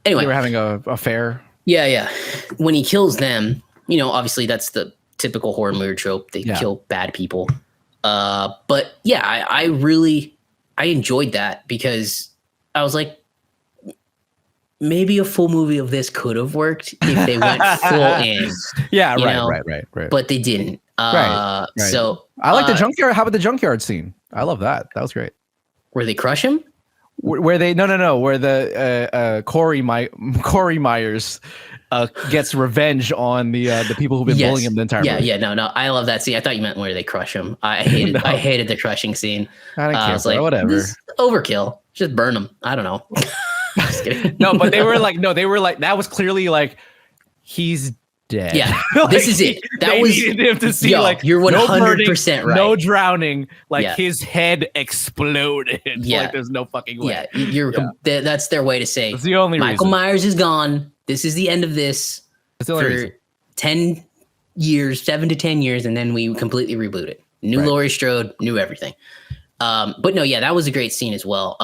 Anyway.
They were having a affair.
Yeah. Yeah. When he kills them, obviously that's the typical horror movie trope. They kill bad people. But yeah, I really enjoyed that because I was like, maybe a full movie of this could have worked if they went full in.
Yeah, right.
But they didn't. Right. So
I like the junkyard. How about the junkyard scene? I love that. That was great.
Where they crush him?
Where they where the Corey Myers gets revenge on the people who've been bullying him the entire movie.
No, I love that scene. I thought you meant where they crush him. I hated the crushing scene.
I don't care. I was like, whatever.
Overkill. Just burn him. I don't know. Just kidding.
No, but they were like that was clearly like he's dead.
Yeah, this is it. That was
needed him to see
you're 100% right.
No drowning, his head exploded.
Yeah,
there's no fucking way.
That's their way to say
that's the only
Michael
reason.
Myers is gone. This is the end of this.
That's the only reason.
10 years, 7 to 10 years, and then we completely reboot it. New Laurie Strode, new everything. But no, yeah, that was a great scene as well.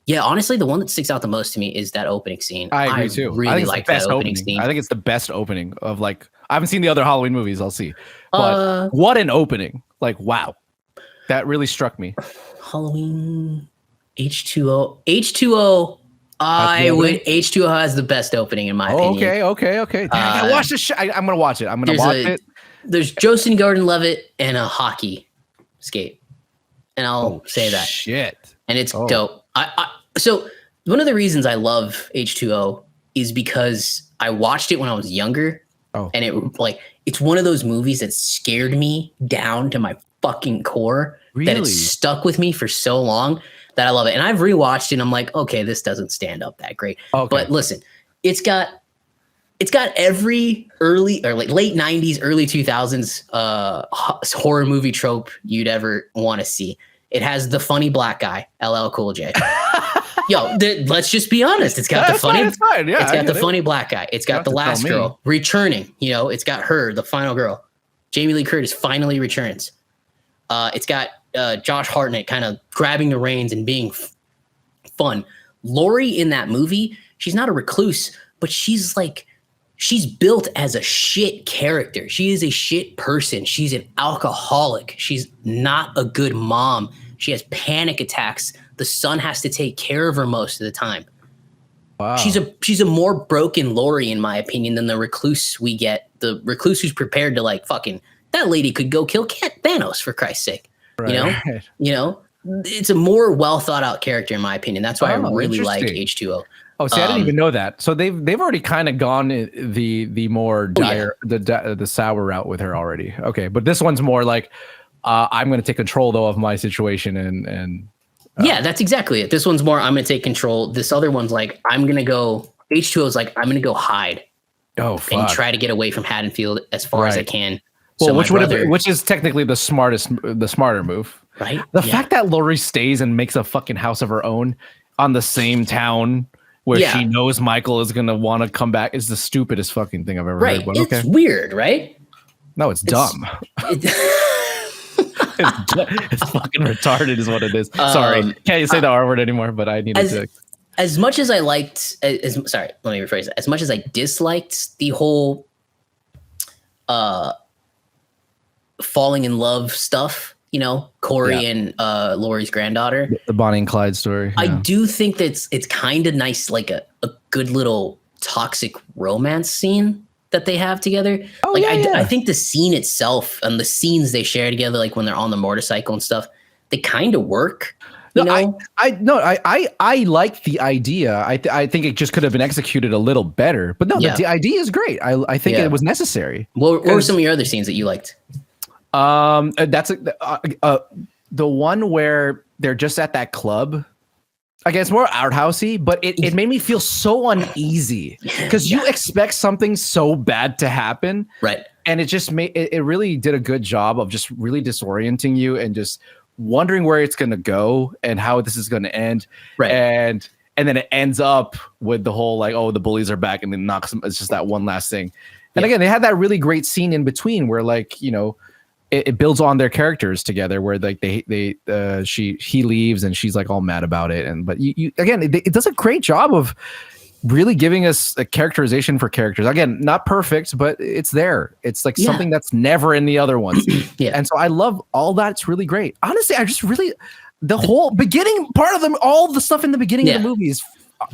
Yeah, honestly, the one that sticks out the most to me is that opening scene.
I agree too.
Really like that opening scene.
I think it's the best opening of I haven't seen the other Halloween movies. I'll see. But what an opening! Like, wow, that really struck me.
Halloween, H2O. H2O has the best opening in my opinion.
Okay. I watched this. I'm gonna watch it. I'm gonna watch it.
There's Joseph Gordon-Levitt and a hockey skate, and I'll say that
shit.
And it's dope. So one of the reasons I love H2O is because I watched it when I was younger, and it's one of those movies that scared me down to my fucking core. That it stuck with me for so long that I love it. And I've rewatched it and I'm like, okay, this doesn't stand up that great. Okay. But listen, it's got every early or late 90s, early 2000s horror movie trope you'd ever want to see. It has the funny black guy, LL Cool J. Yo, let's just be honest. It's got the funny. It's got the funny black guy. It's got the last girl returning. It's got her, the final girl. Jamie Lee Curtis finally returns. It's got Josh Hartnett kind of grabbing the reins and being fun. Laurie in that movie, she's not a recluse, but she's built as a shit character. She is a shit person. She's an alcoholic. She's not a good mom. She has panic attacks. The son has to take care of her most of the time. Wow. She's a more broken Laurie, in my opinion, than the recluse we get. The recluse who's prepared to fucking, that lady could go kill Thanos for Christ's sake. Right. It's a more well thought out character, in my opinion. That's why I really like H2O.
Oh, see, I didn't even know that. So they've already kind of gone the more dire, the sour route with her already. Okay, but this one's more like I'm going to take control though of my situation and.
Yeah, that's exactly it. This one's more I'm going to take control. This other one's like I'm going to go. H2O is like I'm going to go hide.
Oh, fuck.
And try to get away from Haddonfield as far as I can.
Well, which is technically the smarter move,
right?
The fact that Laurie stays and makes a fucking house of her own on the same town where she knows Michael is gonna want to come back is the stupidest fucking thing I've ever heard. But
it's weird, right?
No, it's dumb. It's fucking retarded, is what it is. Sorry, can't say the R word anymore, but I needed to.
As much as I liked, let me rephrase it. As much as I disliked the whole, falling in love stuff, Corey and Laurie's granddaughter,
the Bonnie and Clyde story.
I do think that it's kind of nice, like a good little toxic romance scene that they have together. I think the scene itself and the scenes they share together, like when they're on the motorcycle and stuff, they kind of work. I like the idea. I think it just could have been executed a little better. But no, the idea is great. I think it was necessary. What were some of your other scenes that you liked?
That's the one where they're just at that club. Again, it's more outhousey, but it made me feel so uneasy because you expect something so bad to happen,
right?
And it just it really did a good job of just really disorienting you and just wondering where it's going to go and how this is going to end,
right?
And then it ends up with the whole the bullies are back, and then knocks them. It's just that one last thing. And again, they had that really great scene in between where it builds on their characters together, where he leaves and she's all mad about it, but you again it does a great job of really giving us a characterization for characters. Again, not perfect, but it's there. It's something that's never in the other ones. And so I love all that. It's really great. Honestly, I just really the whole beginning part of them, all the stuff in the beginning of the movie is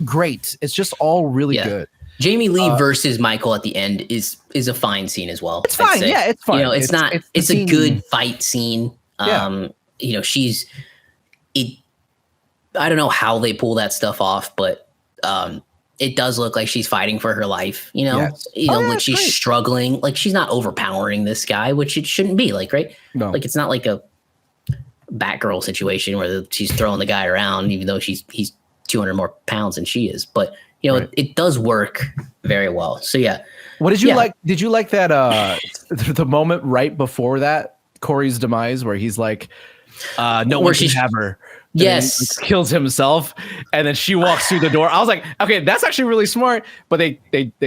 great. It's just all really good.
Jamie Lee versus Michael at the end is a fine scene as well.
It's fine. Yeah, it's fine.
It's a good fight scene. I don't know how they pull that stuff off, but it does look like she's fighting for her life. She's struggling. Like she's not overpowering this guy, which it shouldn't be. Right? No. It's not like a Batgirl situation where she's throwing the guy around, even though he's 200 more pounds than she is. But it does work very well. So
what did you like? Did you like that the moment right before that Corey's demise where he's like, no one can have her?
Yes,
kills himself, and then she walks through the door. I was like, okay, that's actually really smart, but they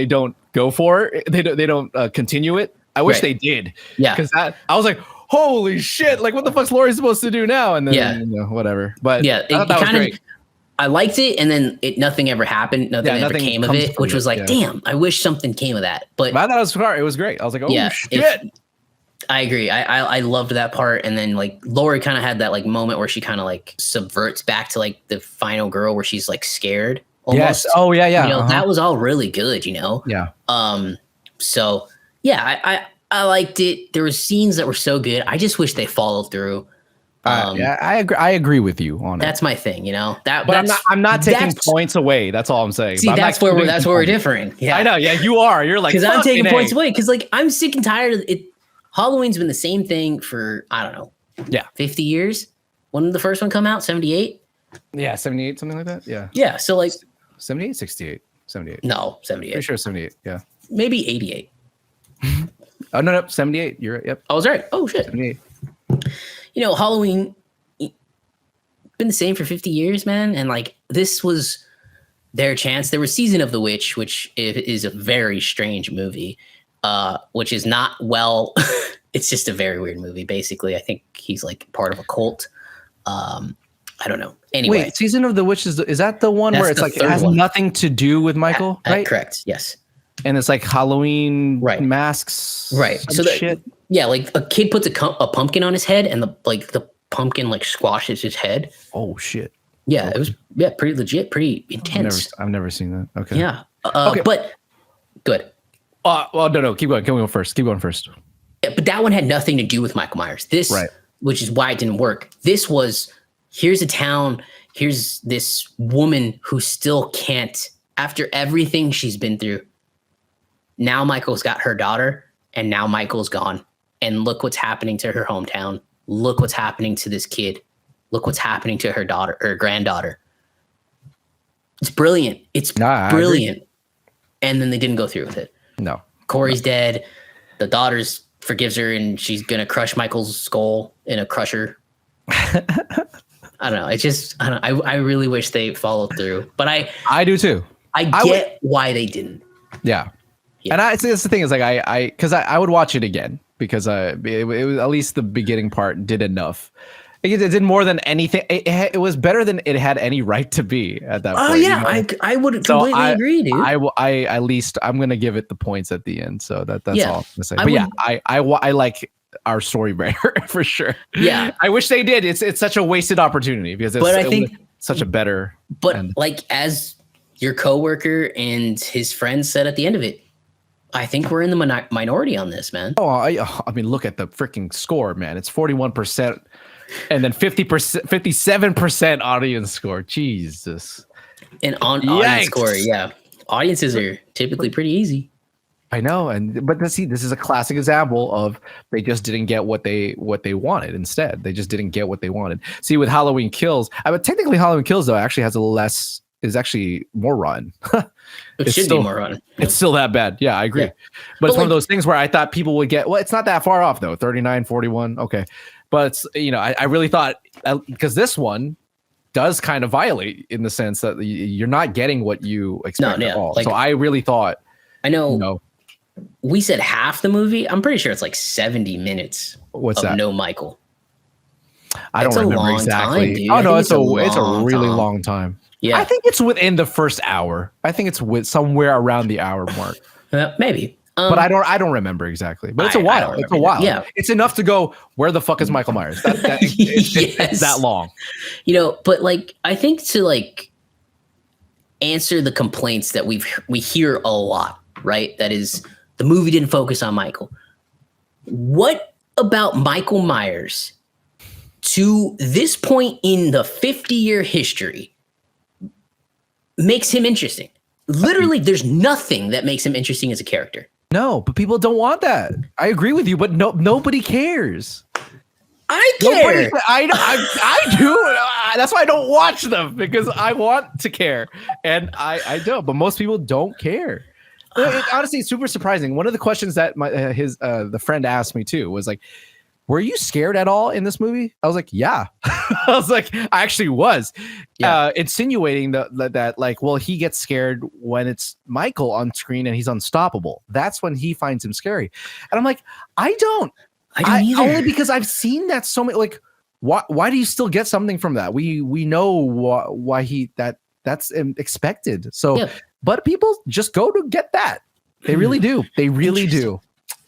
don't go for it. They don't continue it. I wish they did.
Yeah.
Because I was like, holy shit, like what the fuck's Laurie supposed to do now? And then whatever. But
yeah,
I thought that was great.
I liked it, and then nothing ever happened. Nothing ever came of it, which was like, damn, I wish something came of that. But
I thought it was smart. It was great. I was like, oh shit.
I agree. I loved that part. And then like Laurie kind of had that like moment where she kind of like subverts back to like the final girl where she's like scared. Almost.
Yes. Oh yeah.
You know, that was all really good, you know?
Yeah.
So yeah, I liked it. There were scenes that were so good. I just wish they followed through.
Yeah, I agree with you on it.
That's my thing, you know.
But I'm not taking points away. That's all I'm saying.
See, that's where we're differing. Yeah,
I know. Yeah, you are. You're like,
because I'm taking points away because like I'm sick and tired of it. Halloween's been the same thing for I don't know.
Yeah,
50 years. When did the first one come out? 78.
Yeah, 78, something like that. Yeah.
Yeah. So like
78, 68, 78.
No, 78.
Pretty sure 78. Yeah.
Maybe 88.
Oh no, 78. You're right. Yep.
I was right. Oh shit. 78. You know, Halloween been the same for 50 years, man. And like this was their chance. There was Season of the Witch, which is a very strange movie, which is not well. It's just a very weird movie. Basically, I think he's like part of a cult. I don't know. Anyway,
wait, Season of the Witch is that the one where it's like it has nothing to do with Michael, right?
Correct. Yes.
And it's like Halloween masks,
right? So shit. Yeah, like a kid puts a pumpkin on his head, and the pumpkin like squashes his head.
Oh shit!
Yeah, it was pretty legit, pretty intense.
I've never seen that. Okay.
Yeah. Okay. But good.
Well, no, keep going. Keep going first.
Yeah, but that one had nothing to do with Michael Myers. This, which is why it didn't work. This was here's a town. Here's this woman who still can't, after everything she's been through. Now Michael's got her daughter, and now Michael's gone. And look what's happening to her hometown. Look what's happening to this kid. Look what's happening to her daughter or granddaughter. It's brilliant. It's brilliant. And then they didn't go through with it.
No.
Corey's dead. The daughter's forgives her, and she's gonna crush Michael's skull in a crusher. I don't know. It's just I really wish they followed through. But
I do too.
I get why they didn't.
Yeah. And it's the thing is like I would watch it again because it was at least the beginning part did enough. It did more than anything. It was better than it had any right to be at that point.
Oh yeah, you know? I would completely agree, dude.
I at least I'm gonna give it the points at the end. So that's all I'm gonna say. But I like our story better for sure.
Yeah,
I wish they did. It's such a wasted opportunity because I think such a better.
But
end.
Like as your coworker and his friends said at the end of it, I think we're in the minority on this, man.
Oh, I mean, look at the freaking score, man. It's 41%, and then 50%, 57% audience score. Jesus.
And audience score, yeah. Audiences are typically pretty easy.
I know, but see, this is a classic example of they just didn't get what they wanted. Instead, they just didn't get what they wanted. See, with Halloween Kills, but technically Halloween Kills though actually has is actually more rotten.
It should be more rotten.
It's still that bad. Yeah, I agree.
Yeah.
But it's one of those things where I thought people would get, well, it's not that far off though. 39, 41. Okay. But it's, I really thought because this one does kind of violate in the sense that you're not getting what you expect at all. Like, so I really thought,
I know we said half the movie. I'm pretty sure it's like 70 minutes of no Michael.
I don't remember exactly.
Time,
oh no, it's a really long time. Yeah, I think it's within the first hour. I think it's somewhere around the hour mark.
Maybe,
but I don't remember exactly. But it's a while. It's a while.
Yeah,
it's enough to go. Where the fuck is Michael Myers? It's that long.
But like I think to like answer the complaints that we hear a lot, right? That is the movie didn't focus on Michael. What about Michael Myers to this point in the 50-year history makes him interesting? Literally, there's nothing that makes him interesting as a character.
No, but people don't want that. I agree with you, but nobody cares.
I care.
I do. That's why I don't watch them, because I want to care, and I don't. But most people don't care. Honestly, it's super surprising. One of the questions that the friend asked me too was like, were you scared at all in this movie? I was like, yeah. I was like, I actually was. Insinuating that like, well, he gets scared when it's Michael on screen and he's unstoppable. That's when he finds him scary. And I'm like, I don't either. Only because I've seen that so many. Like, why do you still get something from that? We know why that's expected. So, but people just go to get that. They really do. They really do.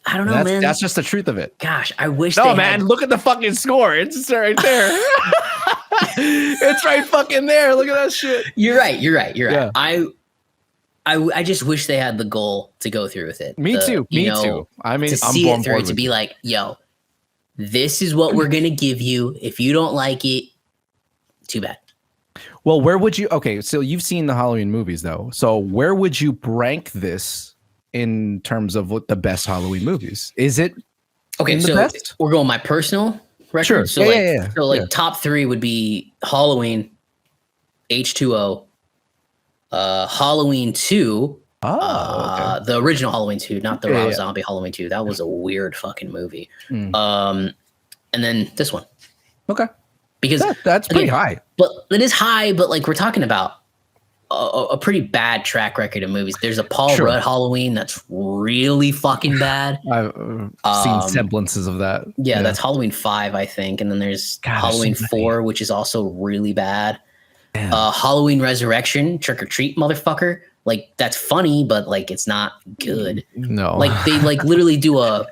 I don't know, man.
That's just the truth of it.
Gosh, I wish.
No, man. Look at the fucking score. It's right there. It's right fucking there. Look at that shit.
You're right.
Yeah.
I just wish they had the goal to go through with it.
Me too. I mean,
to see it through, to be like, yo, this is what we're gonna give you. If you don't like it, too bad.
Well, where would you? Okay, so you've seen the Halloween movies, though. So where would you rank this in terms of what the best Halloween movies? Is it
okay? So best? We're going my personal record.
Sure.
So top 3 would be Halloween, H2O, Halloween 2. Okay. The original Halloween 2, not the Rob Zombie Halloween 2. That was a weird fucking movie. And then this one.
Okay.
Because
that's pretty high.
But it is high, but like we're talking about a pretty bad track record of movies. There's a Paul Rudd Halloween that's really fucking bad.
I've seen semblances of that.
Yeah, that's Halloween 5, I think. And then there's Halloween 4, which is also really bad. Halloween Resurrection, Trick or Treat, motherfucker. Like, that's funny, but like it's not good.
No.
Like they like literally do a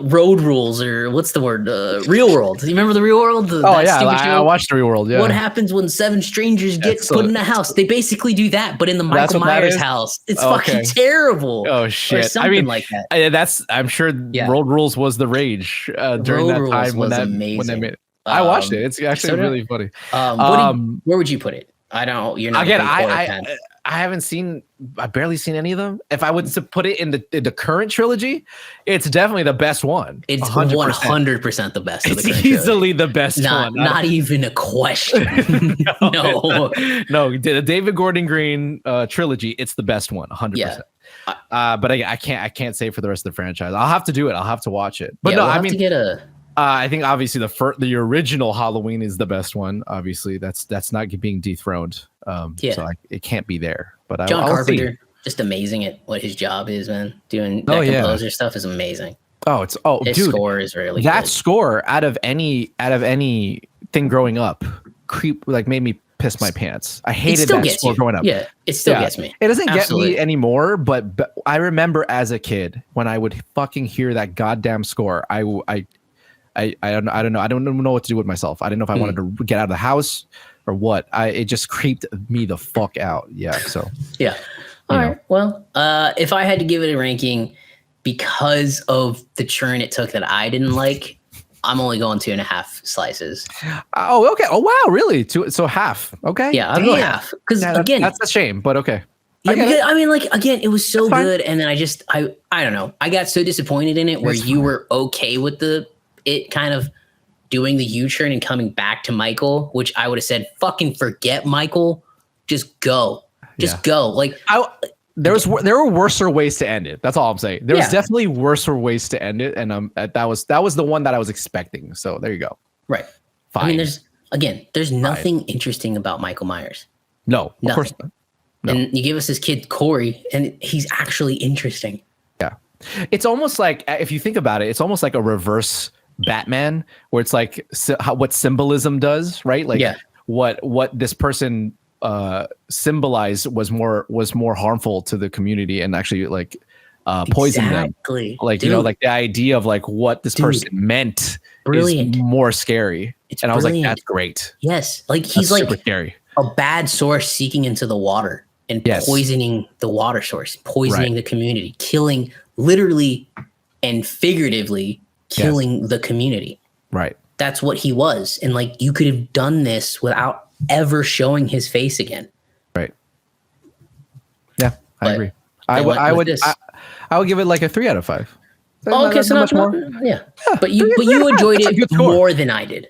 Road Rules, or what's the word? Real World. You remember the Real World?
I watched the Real World. Yeah.
What happens when 7 strangers get put in a house? They basically do that, but in the Michael Myers house. It's fucking terrible.
Oh shit!
Or something like that.
I'm sure Road Rules was the rage during that time when they made it. I watched it. It's actually really funny.
Where would you put it? I don't. You're not
again. I haven't seen. I've barely seen any of them. If I was to put it in the current trilogy, it's definitely the best one.
It's 100% the best.
It's easily the best one.
Not even a question. No.
The David Gordon Green trilogy. It's the best one. 100%. But I can't say for the rest of the franchise. I'll have to do it. I'll have to watch it. But
I mean, to get
I think obviously the original Halloween is the best one. Obviously, that's not being dethroned. So it can't be there. But
John Carpenter, just amazing at what his job is, man. Doing that composer stuff is amazing.
His
score is really
that
good.
Score out of anything growing up, made me piss my pants. I hated that score growing up.
Yeah, it still gets me.
It doesn't get me anymore, but I remember as a kid when I would fucking hear that goddamn score. I don't know. I don't know what to do with myself. I didn't know if I wanted to get out of the house or what. It just creeped me the fuck out. Yeah. So
All right. Well, if I had to give it a ranking because of the churn it took that I didn't like, I'm only going 2.5 slices.
Oh, okay. Oh, wow. Really? So half. Okay.
Yeah, I'll go half. Because again,
that's a shame, but okay.
Yeah, I mean, like, again, it was so good, and then I don't know. I got so disappointed in it where you were okay with it kind of doing the U-turn and coming back to Michael, which I would have said, fucking forget Michael, just go, go. Like
there were worser ways to end it. That's all I'm saying. There was definitely worser ways to end it, and that was the one that I was expecting. So there you go.
Right. Fine. I mean, there's nothing interesting about Michael Myers.
No, of course not. No.
And you give us this kid Corey, and he's actually interesting.
Yeah, it's almost like, if you think about it, it's almost like a reverse Batman, where it's like what symbolism does, right? Like what this person symbolized was more harmful to the community and actually like poison them. Like, you know, like the idea of like what this person meant is more scary. I was like, that's great.
Yes, like he's like
super scary.
A bad source seeking into the water and poisoning the water source, poisoning the community, killing literally and figuratively. Killing the community. Right. That's what he was. And like, you could have done this without ever showing his face again.
Right. Yeah, I agree. I would give it like a 3 out of 5.
Oh, okay, so not much more. Yeah. But you enjoyed it more than I did.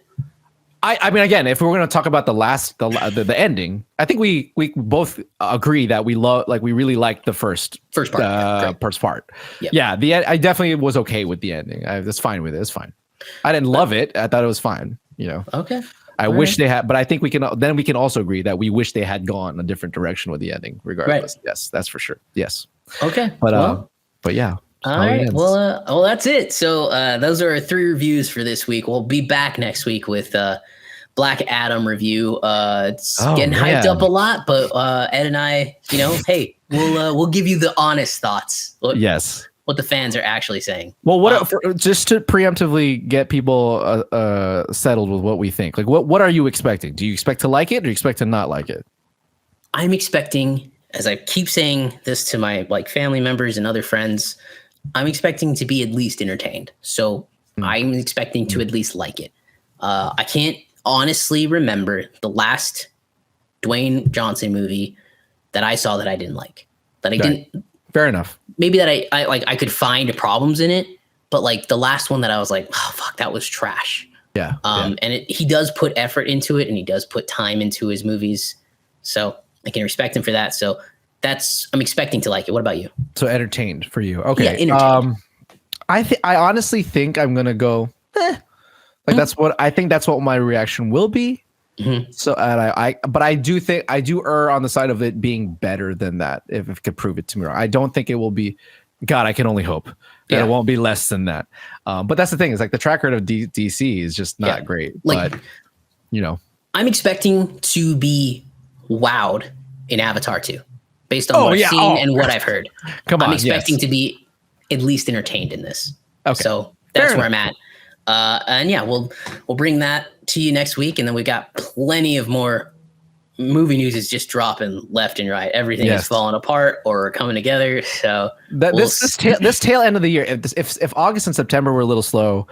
I mean, again, if we're going to talk about the ending, I think we both agree that we really liked the first part. First part. Yep. Yeah. I definitely was okay with the ending. I was fine with it. It's fine. I didn't love it. I thought it was fine.
Okay.
I wish they had, but I think we can also agree that we wish they had gone a different direction with the ending, regardless. Right. Yes, that's for sure. Yes.
Okay.
But yeah.
All right. Well, that's it. So those are our 3 reviews for this week. We'll be back next week with Black Adam review. It's getting hyped up a lot, but Ed and I, hey, we'll give you the honest thoughts. What the fans are actually saying.
Well, just to preemptively get people settled with what we think. Like, what are you expecting? Do you expect to like it, or do you expect to not like it?
I'm expecting, as I keep saying this to my family members and other friends, I'm expecting to be at least entertained. So I'm expecting to at least like it. I can't honestly remember the last Dwayne Johnson movie that I saw that I didn't like. That I didn't.
Fair enough.
Maybe that I could find problems in it, but the last one that I was like, oh fuck, that was trash.
Yeah.
And he does put effort into it, and he does put time into his movies. So I can respect him for that. So I'm expecting to like it. What about you?
So entertained for you. Okay.
Yeah, entertained.
I honestly think I'm gonna go. That's what my reaction will be. Mm-hmm. So, but I do think I do err on the side of it being better than that. If it could prove it to me wrong, I don't think it will be. God, I can only hope that it won't be less than that. But that's the thing is the track record of DC is just not great. But
I'm expecting to be wowed in Avatar 2, based on what I've seen and what I've heard. I'm expecting to be at least entertained in this. Okay, so that's where I'm at. And we'll bring that to you next week, and then we got plenty of more movie news is just dropping left and right. Everything is falling apart or coming together. So
this tail end of the year, if August and September were a little slow,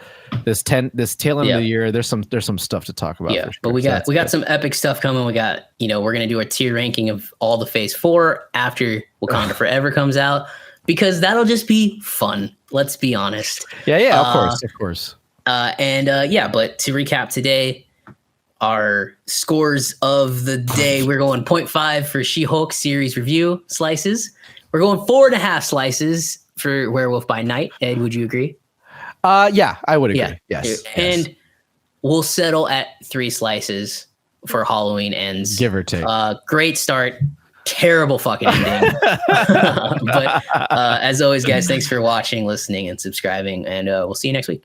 this tail end of the year, there's some stuff to talk about.
Yeah, but we got some epic stuff coming. We got we're gonna do a tier ranking of all the Phase 4 after Wakanda Forever comes out, because that'll just be fun. Let's be honest.
Yeah, of course.
But to recap today, our scores of the day, we're going 0.5 for She-Hulk series review slices. We're going 4.5 slices for Werewolf by Night. Ed, would you agree?
Yeah, I would agree. Yeah. Yes.
And we'll settle at 3 slices for Halloween Ends.
Give or take.
Great start. Terrible fucking ending. But as always, guys, thanks for watching, listening, and subscribing. And we'll see you next week.